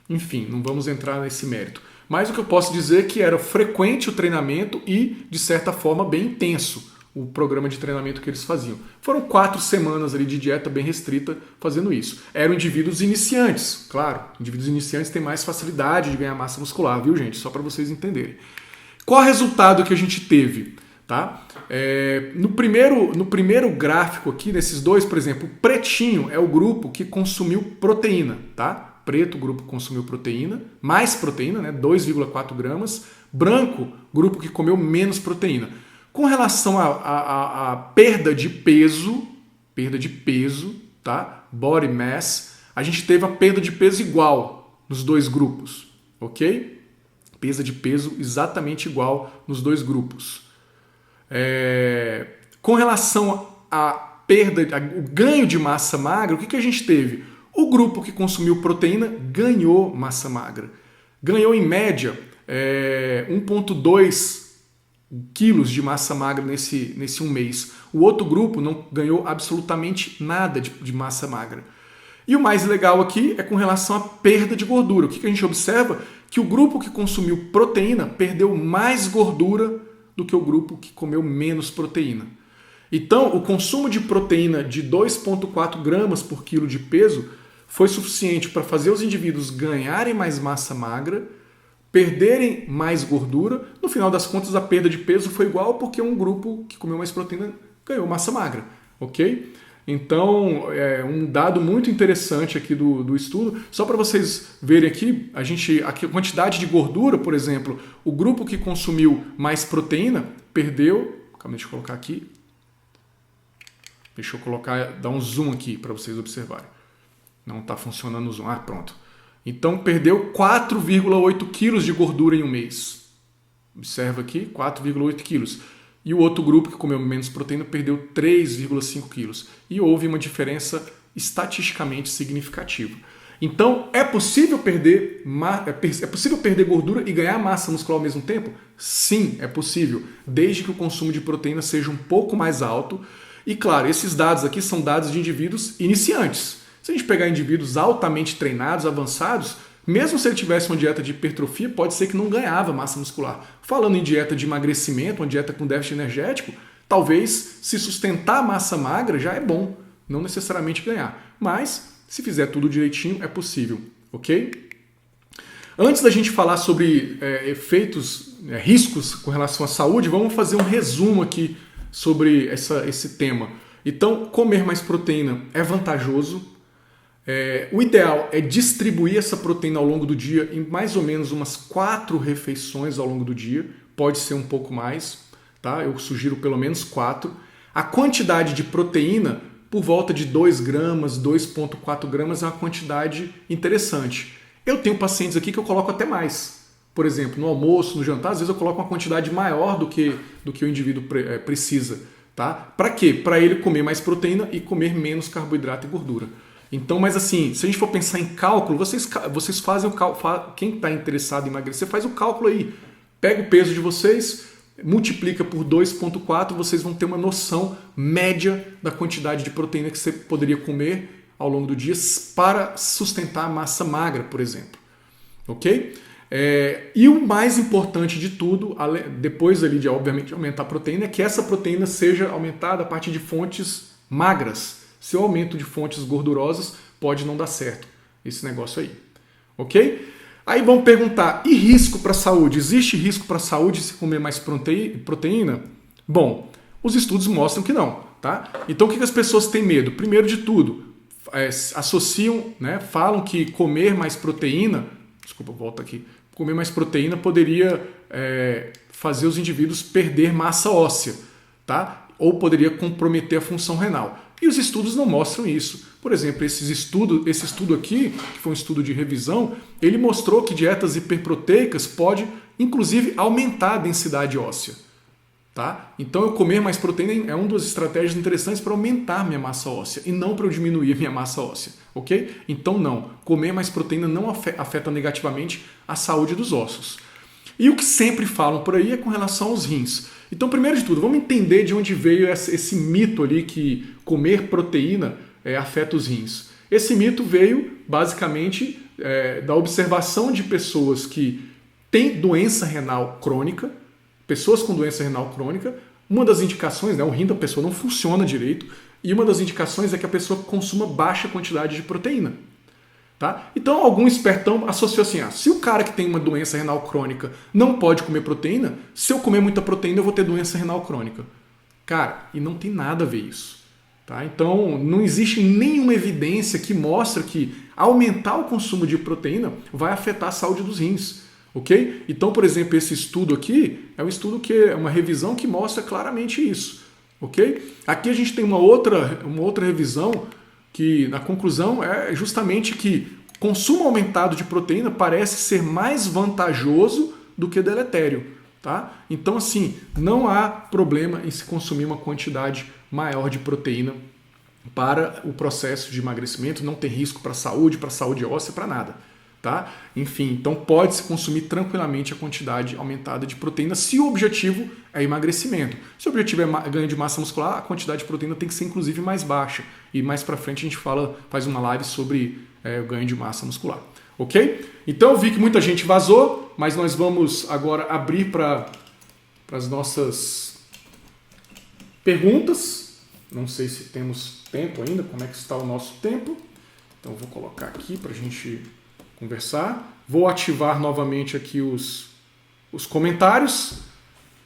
enfim, não vamos entrar nesse mérito. Mas o que eu posso dizer é que era frequente o treinamento e, de certa forma, bem intenso o programa de treinamento que eles faziam. Foram 4 semanas ali de dieta bem restrita fazendo isso. Eram indivíduos iniciantes, claro. Indivíduos iniciantes têm mais facilidade de ganhar massa muscular, viu, gente? Só para vocês entenderem. Qual o resultado que a gente teve? Tá? No primeiro gráfico aqui, nesses dois, por exemplo, o pretinho é o grupo que consumiu proteína, tá? Preto, o grupo que consumiu proteína, mais proteína, né? 2,4 gramas. Branco, grupo que comeu menos proteína. Com relação à perda de peso, tá? Body mass, a gente teve a perda de peso igual nos dois grupos, ok? Perda de peso exatamente igual nos dois grupos. Com relação o ganho de massa magra, o que a gente teve? O grupo que consumiu proteína ganhou massa magra. Ganhou em média 1,2 quilos de massa magra nesse um mês. O outro grupo não ganhou absolutamente nada de massa magra. E o mais legal aqui é com relação à perda de gordura. O que a gente observa? Que o grupo que consumiu proteína perdeu mais gordura do que o grupo que comeu menos proteína. Então, o consumo de proteína de 2,4 gramas por quilo de peso foi suficiente para fazer os indivíduos ganharem mais massa magra, perderem mais gordura. No final das contas, a perda de peso foi igual porque um grupo que comeu mais proteína ganhou massa magra, ok? Então, um dado muito interessante aqui do estudo, só para vocês verem aqui, a quantidade de gordura, por exemplo, o grupo que consumiu mais proteína perdeu, deixa eu colocar aqui, dar um zoom aqui para vocês observarem. Não está funcionando o zoom, pronto. Então, perdeu 4,8 quilos de gordura em um mês. Observa aqui, 4,8 quilos. E o outro grupo que comeu menos proteína perdeu 3,5 quilos. E houve uma diferença estatisticamente significativa. Então, é possível perder gordura e ganhar massa muscular ao mesmo tempo? Sim, é possível, desde que o consumo de proteína seja um pouco mais alto E claro, esses dados aqui são dados de indivíduos iniciantes. Se a gente pegar indivíduos altamente treinados, avançados, mesmo se ele tivesse uma dieta de hipertrofia, pode ser que não ganhava massa muscular. Falando em dieta de emagrecimento, uma dieta com déficit energético, talvez se sustentar a massa magra já é bom, não necessariamente ganhar. Mas, se fizer tudo direitinho, é possível, ok? Antes da gente falar sobre efeitos, riscos com relação à saúde, vamos fazer um resumo aqui sobre esse tema. Então, comer mais proteína é vantajoso. O ideal é distribuir essa proteína ao longo do dia em mais ou menos umas 4 refeições ao longo do dia. Pode ser um pouco mais, tá? Eu sugiro pelo menos 4. A quantidade de proteína, por volta de 2 gramas, 2,4 gramas, é uma quantidade interessante. Eu tenho pacientes aqui que eu coloco até mais. Por exemplo, no almoço, no jantar, às vezes eu coloco uma quantidade maior do que o indivíduo precisa. Tá? Para quê? Para ele comer mais proteína e comer menos carboidrato e gordura. Então, mas assim, se a gente for pensar em cálculo, vocês fazem o cálculo. Quem está interessado em emagrecer, faz o cálculo aí. Pega o peso de vocês, multiplica por 2,4, vocês vão ter uma noção média da quantidade de proteína que você poderia comer ao longo do dia para sustentar a massa magra, por exemplo. Ok? E o mais importante de tudo, depois ali de obviamente aumentar a proteína, é que essa proteína seja aumentada a partir de fontes magras. Se eu aumento de fontes gordurosas, pode não dar certo esse negócio aí. Ok? Aí vão perguntar, e risco para a saúde? Existe risco para a saúde se comer mais proteína? Bom, os estudos mostram que não. Tá? Então o que as pessoas têm medo? Primeiro de tudo, associam, né, falam que comer mais proteína, comer mais proteína poderia fazer os indivíduos perder massa óssea, tá? Ou poderia comprometer a função renal. E os estudos não mostram isso. Por exemplo, esse estudo aqui, que foi um estudo de revisão, ele mostrou que dietas hiperproteicas pode, inclusive, aumentar a densidade óssea. Tá? Então, eu comer mais proteína é uma das estratégias interessantes para aumentar minha massa óssea e não para eu diminuir minha massa óssea, ok? Então, não. Comer mais proteína não afeta negativamente a saúde dos ossos. E o que sempre falam por aí é com relação aos rins. Então, primeiro de tudo, vamos entender de onde veio esse mito ali que comer proteína afeta os rins. Esse mito veio, basicamente, da observação de pessoas que têm doença renal crônica. Pessoas com doença renal crônica, uma das indicações, o rim da pessoa não funciona direito, e uma das indicações é que a pessoa consuma baixa quantidade de proteína. Tá? Então algum espertão associou assim, se o cara que tem uma doença renal crônica não pode comer proteína, se eu comer muita proteína eu vou ter doença renal crônica. Cara, e não tem nada a ver isso. Tá? Então não existe nenhuma evidência que mostra que aumentar o consumo de proteína vai afetar a saúde dos rins. Ok? Então, por exemplo, esse estudo aqui é um estudo que é uma revisão que mostra claramente isso. Ok? Aqui a gente tem uma outra revisão que na conclusão é justamente que consumo aumentado de proteína parece ser mais vantajoso do que deletério. Tá? Então, assim, não há problema em se consumir uma quantidade maior de proteína para o processo de emagrecimento, não tem risco para a saúde óssea, para nada. Tá? Enfim, então pode-se consumir tranquilamente a quantidade aumentada de proteína se o objetivo é emagrecimento. Se o objetivo é ganho de massa muscular, a quantidade de proteína tem que ser inclusive mais baixa. E mais pra frente a gente faz uma live sobre o ganho de massa muscular. Ok? Então eu vi que muita gente vazou, mas nós vamos agora abrir para as nossas perguntas. Não sei se temos tempo ainda, como é que está o nosso tempo. Então eu vou colocar aqui para a gente conversar. Vou ativar novamente aqui os comentários.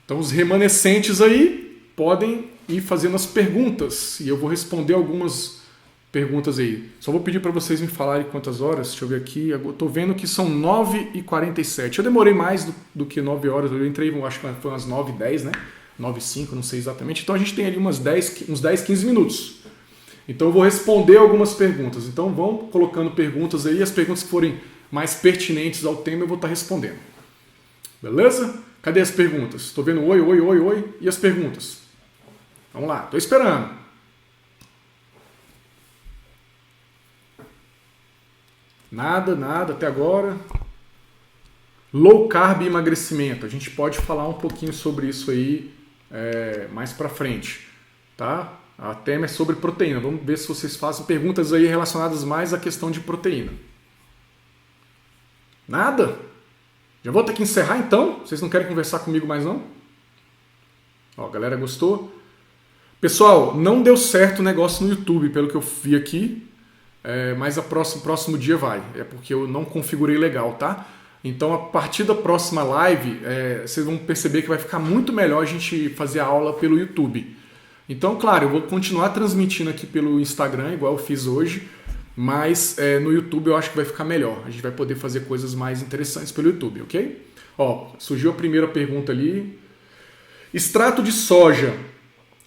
Então os remanescentes aí podem ir fazendo as perguntas e eu vou responder algumas perguntas aí. Só vou pedir para vocês me falarem quantas horas. Deixa eu ver aqui. Eu estou vendo que são 9h47. Eu demorei mais do que 9 horas. Eu entrei, acho que foi umas 9h10, né? 9h05, não sei exatamente. Então a gente tem ali uns 10, 15 minutos. Então eu vou responder algumas perguntas. Então vão colocando perguntas aí. As perguntas que forem mais pertinentes ao tema eu vou estar respondendo. Beleza? Cadê as perguntas? Estou vendo oi, oi, oi, oi. E as perguntas? Vamos lá, estou esperando. Nada, nada até agora. Low carb e emagrecimento. A gente pode falar um pouquinho sobre isso aí mais pra frente. Tá? A tema é sobre proteína. Vamos ver se vocês fazem perguntas aí relacionadas mais à questão de proteína. Nada? Já vou ter que encerrar então? Vocês não querem conversar comigo mais não? Ó, a galera gostou? Pessoal, não deu certo o negócio no YouTube, pelo que eu vi aqui, mas próximo dia vai. É porque eu não configurei legal, tá? Então, a partir da próxima live, vocês vão perceber que vai ficar muito melhor a gente fazer a aula pelo YouTube. Então, claro, eu vou continuar transmitindo aqui pelo Instagram, igual eu fiz hoje, mas no YouTube eu acho que vai ficar melhor. A gente vai poder fazer coisas mais interessantes pelo YouTube, ok? Ó, surgiu a primeira pergunta ali. Extrato de soja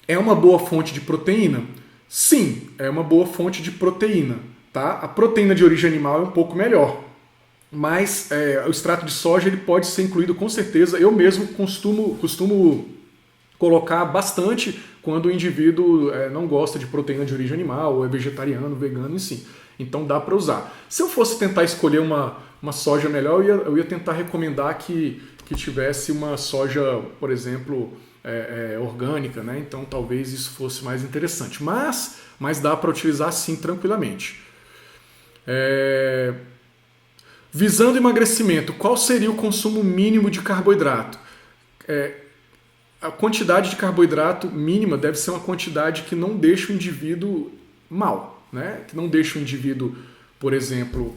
é uma boa fonte de proteína? Sim, é uma boa fonte de proteína, tá? A proteína de origem animal é um pouco melhor, mas o extrato de soja ele pode ser incluído com certeza. Eu mesmo costumo colocar bastante quando o indivíduo não gosta de proteína de origem animal, ou é vegetariano, vegano, enfim. Então dá para usar. Se eu fosse tentar escolher uma soja melhor, eu ia tentar recomendar que tivesse uma soja, por exemplo, orgânica, né? Então talvez isso fosse mais interessante. Mas dá para utilizar sim tranquilamente. Visando emagrecimento, qual seria o consumo mínimo de carboidrato? A quantidade de carboidrato mínima deve ser uma quantidade que não deixa o indivíduo mal, né? Que não deixa o indivíduo, por exemplo,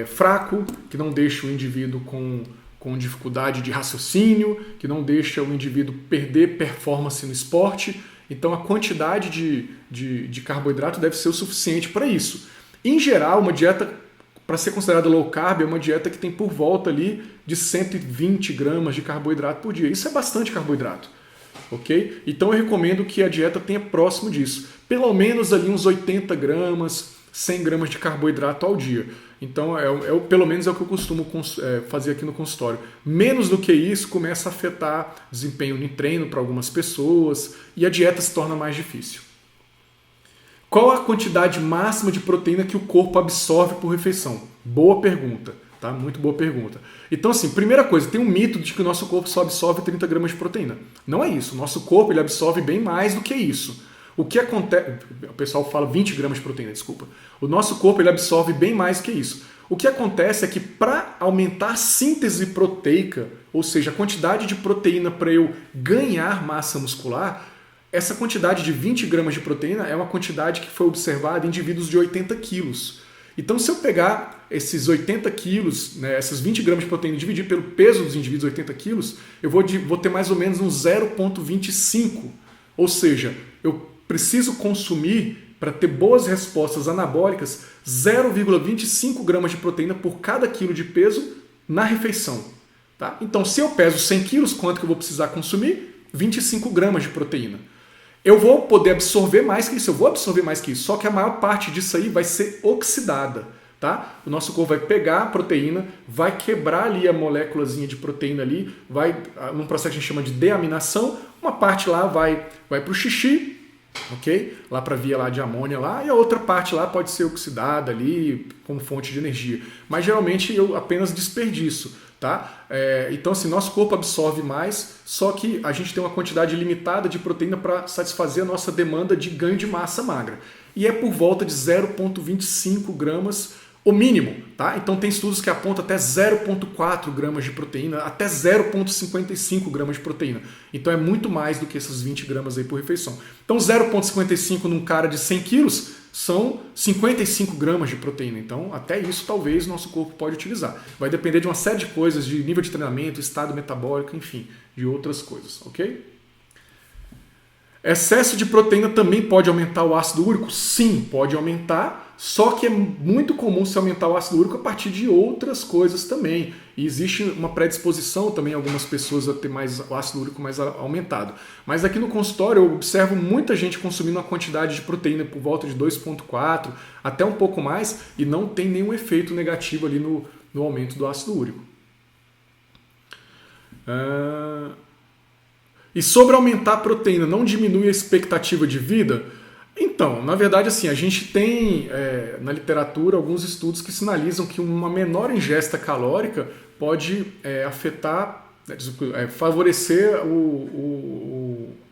fraco, que não deixa o indivíduo com dificuldade de raciocínio, que não deixa o indivíduo perder performance no esporte. Então a quantidade de carboidrato deve ser o suficiente para isso. Em geral, uma dieta, para ser considerada low carb, é uma dieta que tem por volta ali de 120 gramas de carboidrato por dia. Isso é bastante carboidrato, ok? Então eu recomendo que a dieta tenha próximo disso. Pelo menos ali uns 80 gramas, 100 gramas de carboidrato ao dia. Então, pelo menos é o que eu costumo fazer aqui no consultório. Menos do que isso começa a afetar desempenho no treino para algumas pessoas e a dieta se torna mais difícil. Qual a quantidade máxima de proteína que o corpo absorve por refeição? Boa pergunta, tá? Muito boa pergunta. Então, assim, primeira coisa, tem um mito de que o nosso corpo só absorve 30 gramas de proteína. Não é isso. O nosso corpo ele absorve bem mais do que isso. O que acontece... O pessoal fala 20 gramas de proteína, desculpa. O nosso corpo ele absorve bem mais que isso. O que acontece é que para aumentar a síntese proteica, ou seja, a quantidade de proteína para eu ganhar massa muscular, essa quantidade de 20 gramas de proteína é uma quantidade que foi observada em indivíduos de 80 quilos. Então, se eu pegar esses 80 quilos, né, essas 20 gramas de proteína e dividir pelo peso dos indivíduos 80 quilos, eu vou ter mais ou menos um 0,25. Ou seja, eu preciso consumir, para ter boas respostas anabólicas, 0,25 gramas de proteína por cada quilo de peso na refeição. Tá? Então, se eu peso 100 quilos, quanto que eu vou precisar consumir? 25 gramas de proteína. Eu vou poder absorver mais que isso, eu vou absorver mais que isso, só que a maior parte disso aí vai ser oxidada. Tá? O nosso corpo vai pegar a proteína, vai quebrar ali a moléculazinha de proteína ali, vai num processo que a gente chama de deaminação, uma parte lá vai para o xixi, ok? Lá para a via lá de amônia lá, e a outra parte lá pode ser oxidada ali como fonte de energia. Mas geralmente eu apenas desperdiço, tá? Então assim, nosso corpo absorve mais, só que a gente tem uma quantidade limitada de proteína para satisfazer a nossa demanda de ganho de massa magra. E é por volta de 0,25 gramas o mínimo, tá? Então tem estudos que apontam até 0,4 gramas de proteína, até 0,55 gramas de proteína. Então é muito mais do que essas 20 gramas aí por refeição. Então 0,55 num cara de 100 quilos são 55 gramas de proteína. Então até isso talvez nosso corpo pode utilizar. Vai depender de uma série de coisas, de nível de treinamento, estado metabólico, enfim, de outras coisas, ok? Excesso de proteína também pode aumentar o ácido úrico? Sim, pode aumentar, só que é muito comum se aumentar o ácido úrico a partir de outras coisas também. E existe uma predisposição também em algumas pessoas a ter mais o ácido úrico mais aumentado. Mas aqui no consultório eu observo muita gente consumindo uma quantidade de proteína por volta de 2,4 até um pouco mais e não tem nenhum efeito negativo ali no aumento do ácido úrico. E sobre aumentar a proteína, não diminui a expectativa de vida? Então, na verdade, assim, a gente tem na literatura alguns estudos que sinalizam que uma menor ingesta calórica pode afetar, favorecer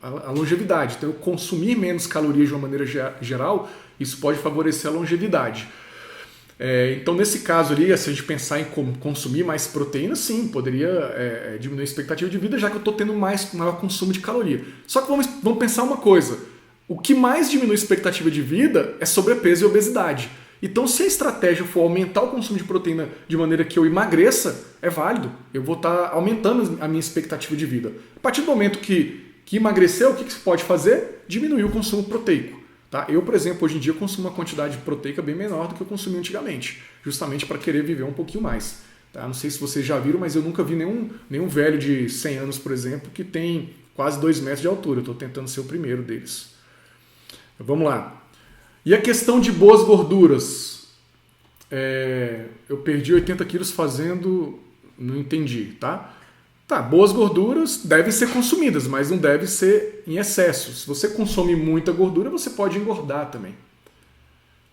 a longevidade. Então, eu consumir menos calorias de uma maneira geral, isso pode favorecer a longevidade. Então, nesse caso ali, se a gente pensar em consumir mais proteína, sim, poderia diminuir a expectativa de vida, já que eu estou tendo maior consumo de caloria. Só que vamos pensar uma coisa, o que mais diminui a expectativa de vida é sobrepeso e obesidade. Então, se a estratégia for aumentar o consumo de proteína de maneira que eu emagreça, é válido. Eu vou estar aumentando a minha expectativa de vida. A partir do momento que emagrecer, o que você pode fazer? Diminuir o consumo proteico. Tá? Eu, por exemplo, hoje em dia consumo uma quantidade proteica bem menor do que eu consumia antigamente, justamente para querer viver um pouquinho mais. Tá? Não sei se vocês já viram, mas eu nunca vi nenhum velho de 100 anos, por exemplo, que tem quase 2 metros de altura. Eu estou tentando ser o primeiro deles. Vamos lá. E a questão de boas gorduras? Eu perdi 80 quilos fazendo... Não entendi, tá? Tá, boas gorduras devem ser consumidas, mas não deve ser em excesso. Se você consome muita gordura, você pode engordar também.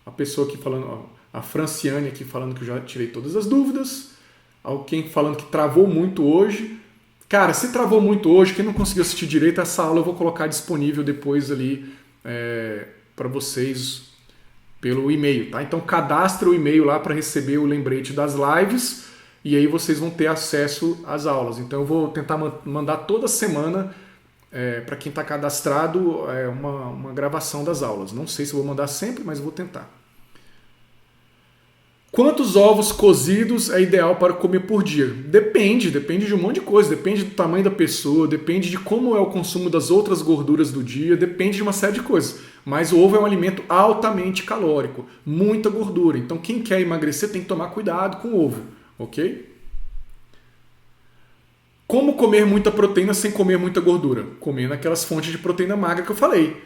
A pessoa aqui falando, a Franciane aqui falando que eu já tirei todas as dúvidas. Alguém falando que travou muito hoje. Cara, se travou muito hoje, quem não conseguiu assistir direito, essa aula eu vou colocar disponível depois ali para vocês pelo e-mail, tá? Então cadastre o e-mail lá para receber o lembrete das lives. E aí vocês vão ter acesso às aulas. Então eu vou tentar mandar toda semana, para quem está cadastrado, uma gravação das aulas. Não sei se eu vou mandar sempre, mas eu vou tentar. Quantos ovos cozidos é ideal para comer por dia? Depende de um monte de coisa. Depende do tamanho da pessoa, depende de como é o consumo das outras gorduras do dia, depende de uma série de coisas. Mas o ovo é um alimento altamente calórico, muita gordura. Então quem quer emagrecer tem que tomar cuidado com o ovo. Ok? Como comer muita proteína sem comer muita gordura? Comendo aquelas fontes de proteína magra que eu falei.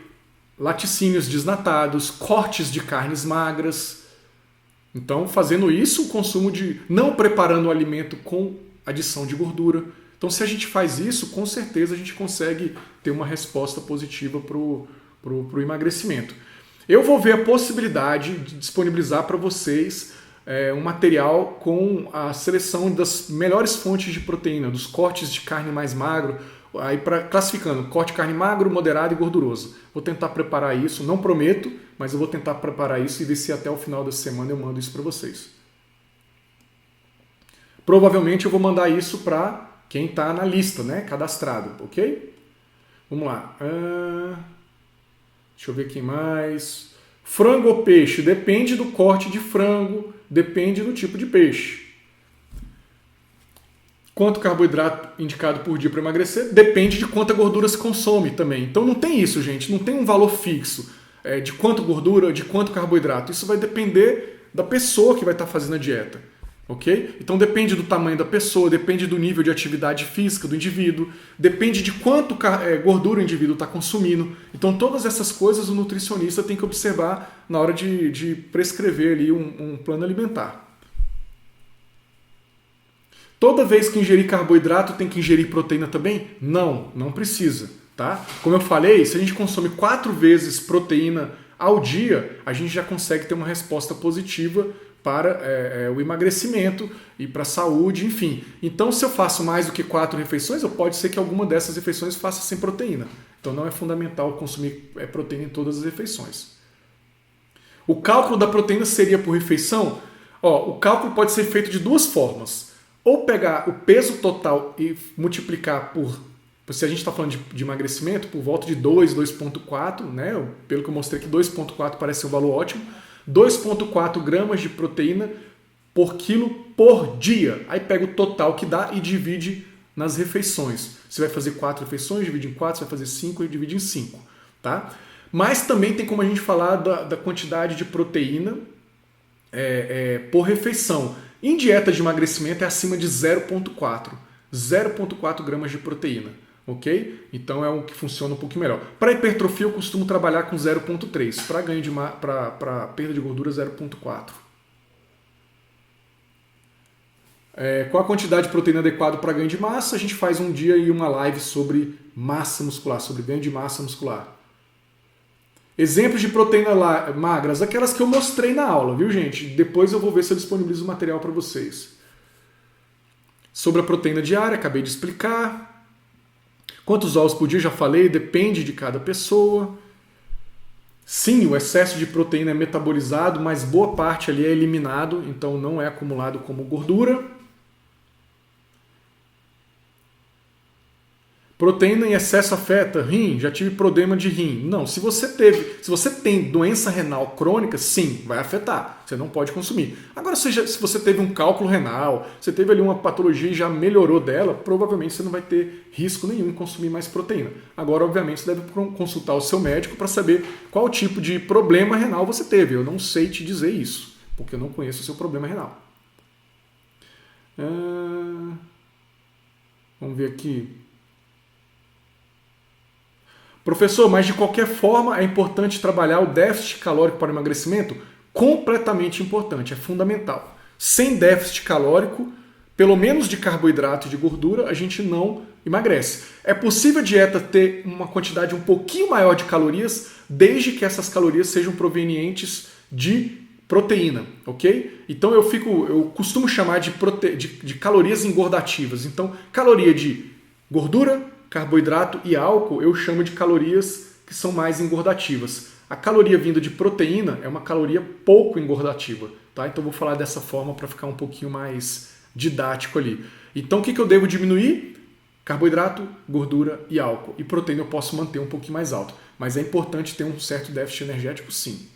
Laticínios desnatados, cortes de carnes magras. Então, fazendo isso, o consumo de... Não preparando o alimento com adição de gordura. Então, se a gente faz isso, com certeza a gente consegue ter uma resposta positiva para o emagrecimento. Eu vou ver a possibilidade de disponibilizar para vocês um material com a seleção das melhores fontes de proteína, dos cortes de carne mais magro, aí classificando corte de carne magro, moderado e gorduroso. Vou tentar preparar isso, não prometo, mas eu vou tentar preparar isso e ver se até o final da semana eu mando isso para vocês. Provavelmente eu vou mandar isso para quem está na lista, né, cadastrado, ok? Vamos lá. Deixa eu ver quem mais. Frango ou peixe? Depende do corte de frango, depende do tipo de peixe. Quanto carboidrato indicado por dia para emagrecer? Depende de quanta gordura se consome também. Então não tem isso, gente. Não tem um valor fixo de quanto gordura, de quanto carboidrato. Isso vai depender da pessoa que vai estar fazendo a dieta. Ok? Então depende do tamanho da pessoa, depende do nível de atividade física do indivíduo, depende de quanto gordura o indivíduo está consumindo. Então todas essas coisas o nutricionista tem que observar na hora de prescrever ali um plano alimentar. Toda vez que ingerir carboidrato tem que ingerir proteína também? Não, não precisa. Tá? Como eu falei, se a gente consome 4 vezes proteína ao dia, a gente já consegue ter uma resposta positiva para o emagrecimento e para a saúde, enfim. Então, se eu faço mais do que 4 refeições, pode ser que alguma dessas refeições faça sem proteína. Então, não é fundamental consumir proteína em todas as refeições. O cálculo da proteína seria por refeição? O cálculo pode ser feito de 2 formas. Ou pegar o peso total e multiplicar se a gente está falando de emagrecimento, por volta de 2,4, né? Pelo que eu mostrei aqui, 2,4 parece um valor ótimo. 2,4 gramas de proteína por quilo por dia. Aí pega o total que dá e divide nas refeições. Você vai fazer 4 refeições, divide em 4, você vai fazer 5 e divide em 5. Tá? Mas também tem como a gente falar da quantidade de proteína por refeição. Em dieta de emagrecimento é acima de 0,4. 0,4 gramas de proteína. Ok? Então é o que funciona um pouquinho melhor. Para hipertrofia eu costumo trabalhar com 0,3. Para perda de gordura, 0,4. Qual a quantidade de proteína adequada para ganho de massa? A gente faz um dia e uma live sobre massa muscular, sobre ganho de massa muscular. Exemplos de proteína magras, aquelas que eu mostrei na aula, viu, gente? Depois eu vou ver se eu disponibilizo o material para vocês. Sobre a proteína diária, acabei de explicar. Quantos ovos por dia? Já falei, depende de cada pessoa. Sim, o excesso de proteína é metabolizado, mas boa parte ali é eliminado, então não é acumulado como gordura. Proteína em excesso afeta rim? Já tive problema de rim. Não, se você tem doença renal crônica, sim, vai afetar. Você não pode consumir. Agora, se você teve um cálculo renal, você teve ali uma patologia e já melhorou dela, provavelmente você não vai ter risco nenhum em consumir mais proteína. Agora, obviamente, você deve consultar o seu médico para saber qual tipo de problema renal você teve. Eu não sei te dizer isso, porque eu não conheço o seu problema renal. Vamos ver aqui. Professor, mas de qualquer forma é importante trabalhar o déficit calórico para o emagrecimento? Completamente importante, é fundamental. Sem déficit calórico, pelo menos de carboidrato e de gordura, a gente não emagrece. É possível a dieta ter uma quantidade um pouquinho maior de calorias, desde que essas calorias sejam provenientes de proteína, ok? Então eu costumo chamar de calorias engordativas. Então, caloria de gordura, carboidrato e álcool eu chamo de calorias que são mais engordativas. A caloria vinda de proteína é uma caloria pouco engordativa, tá? Então eu vou falar dessa forma para ficar um pouquinho mais didático ali. Então o que eu devo diminuir? Carboidrato, gordura e álcool. E proteína eu posso manter um pouquinho mais alto. Mas é importante ter um certo déficit energético, sim.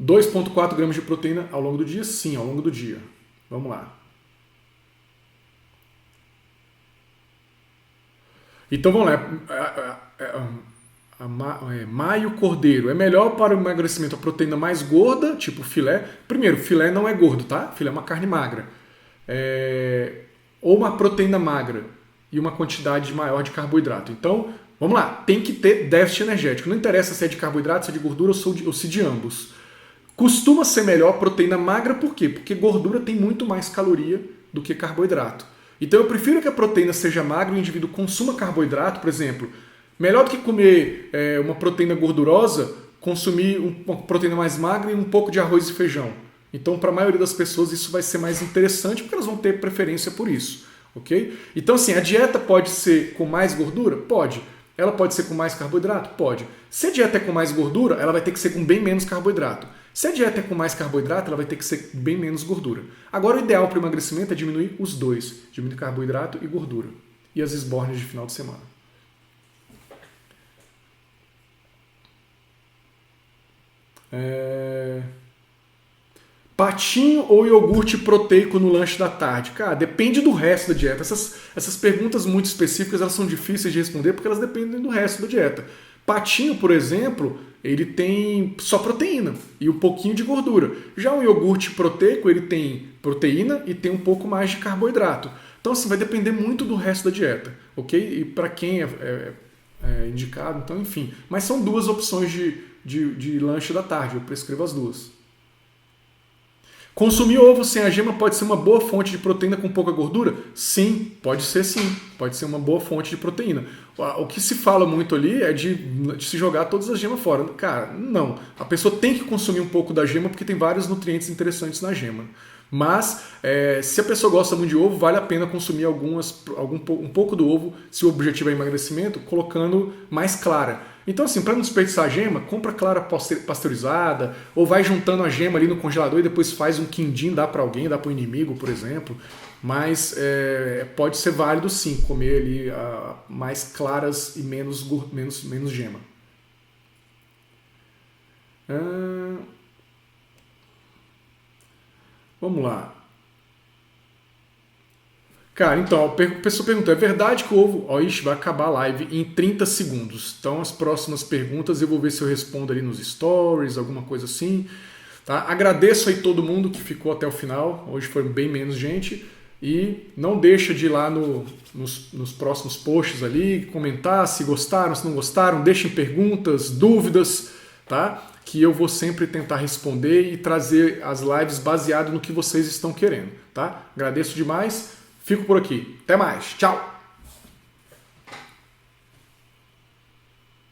2,4 gramas de proteína ao longo do dia? Sim, ao longo do dia. Vamos lá. Então vamos lá. Maio Cordeiro. É melhor para o emagrecimento a proteína mais gorda, tipo filé. Primeiro, filé não é gordo, tá? Filé é uma carne magra. Ou uma proteína magra e uma quantidade maior de carboidrato. Então, vamos lá. Tem que ter déficit energético. Não interessa se é de carboidrato, se é de gordura ou se de ambos. Costuma ser melhor proteína magra, por quê? Porque gordura tem muito mais caloria do que carboidrato. Então eu prefiro que a proteína seja magra e o indivíduo consuma carboidrato, por exemplo. Melhor do que comer uma proteína gordurosa, consumir uma proteína mais magra e um pouco de arroz e feijão. Então, para a maioria das pessoas, isso vai ser mais interessante porque elas vão ter preferência por isso. Ok? Então, assim, a dieta pode ser com mais gordura? Pode. Ela pode ser com mais carboidrato? Pode. Se a dieta é com mais gordura, ela vai ter que ser com bem menos carboidrato. Se a dieta é com mais carboidrato, ela vai ter que ser bem menos gordura. Agora, o ideal para o emagrecimento é diminuir os dois. Diminuir carboidrato e gordura. E as esbórnias de final de semana. Patinho ou iogurte proteico no lanche da tarde? Cara, depende do resto da dieta. Essas perguntas muito específicas, elas são difíceis de responder porque elas dependem do resto da dieta. Patinho, por exemplo, ele tem só proteína e um pouquinho de gordura. Já o iogurte proteico, ele tem proteína e tem um pouco mais de carboidrato. Então, assim, vai depender muito do resto da dieta, ok? E para quem é indicado, então, enfim. Mas são duas opções de lanche da tarde, eu prescrevo as duas. Consumir ovo sem a gema pode ser uma boa fonte de proteína com pouca gordura? Sim, pode ser sim. Pode ser uma boa fonte de proteína. O que se fala muito ali é de se jogar todas as gemas fora. Cara, não. A pessoa tem que consumir um pouco da gema porque tem vários nutrientes interessantes na gema. Mas, se a pessoa gosta muito de ovo, vale a pena consumir um pouco do ovo, se o objetivo é emagrecimento, colocando mais clara. Então, assim, para não desperdiçar a gema, compra clara pasteurizada, ou vai juntando a gema ali no congelador e depois faz um quindim, dá para alguém, dá para o inimigo, por exemplo. Mas pode ser válido, sim, comer ali mais claras e menos gema. Vamos lá. Cara, então, a pessoa perguntou, é verdade que o ovo... vai acabar a live em 30 segundos. Então, as próximas perguntas eu vou ver se eu respondo ali nos stories, alguma coisa assim. Tá? Agradeço aí todo mundo que ficou até o final. Hoje foi bem menos gente. E não deixa de ir lá nos próximos posts ali, comentar se gostaram, se não gostaram. Deixem perguntas, dúvidas, tá? Que eu vou sempre tentar responder e trazer as lives baseado no que vocês estão querendo. Tá? Agradeço demais. Fico por aqui. Até mais. Tchau!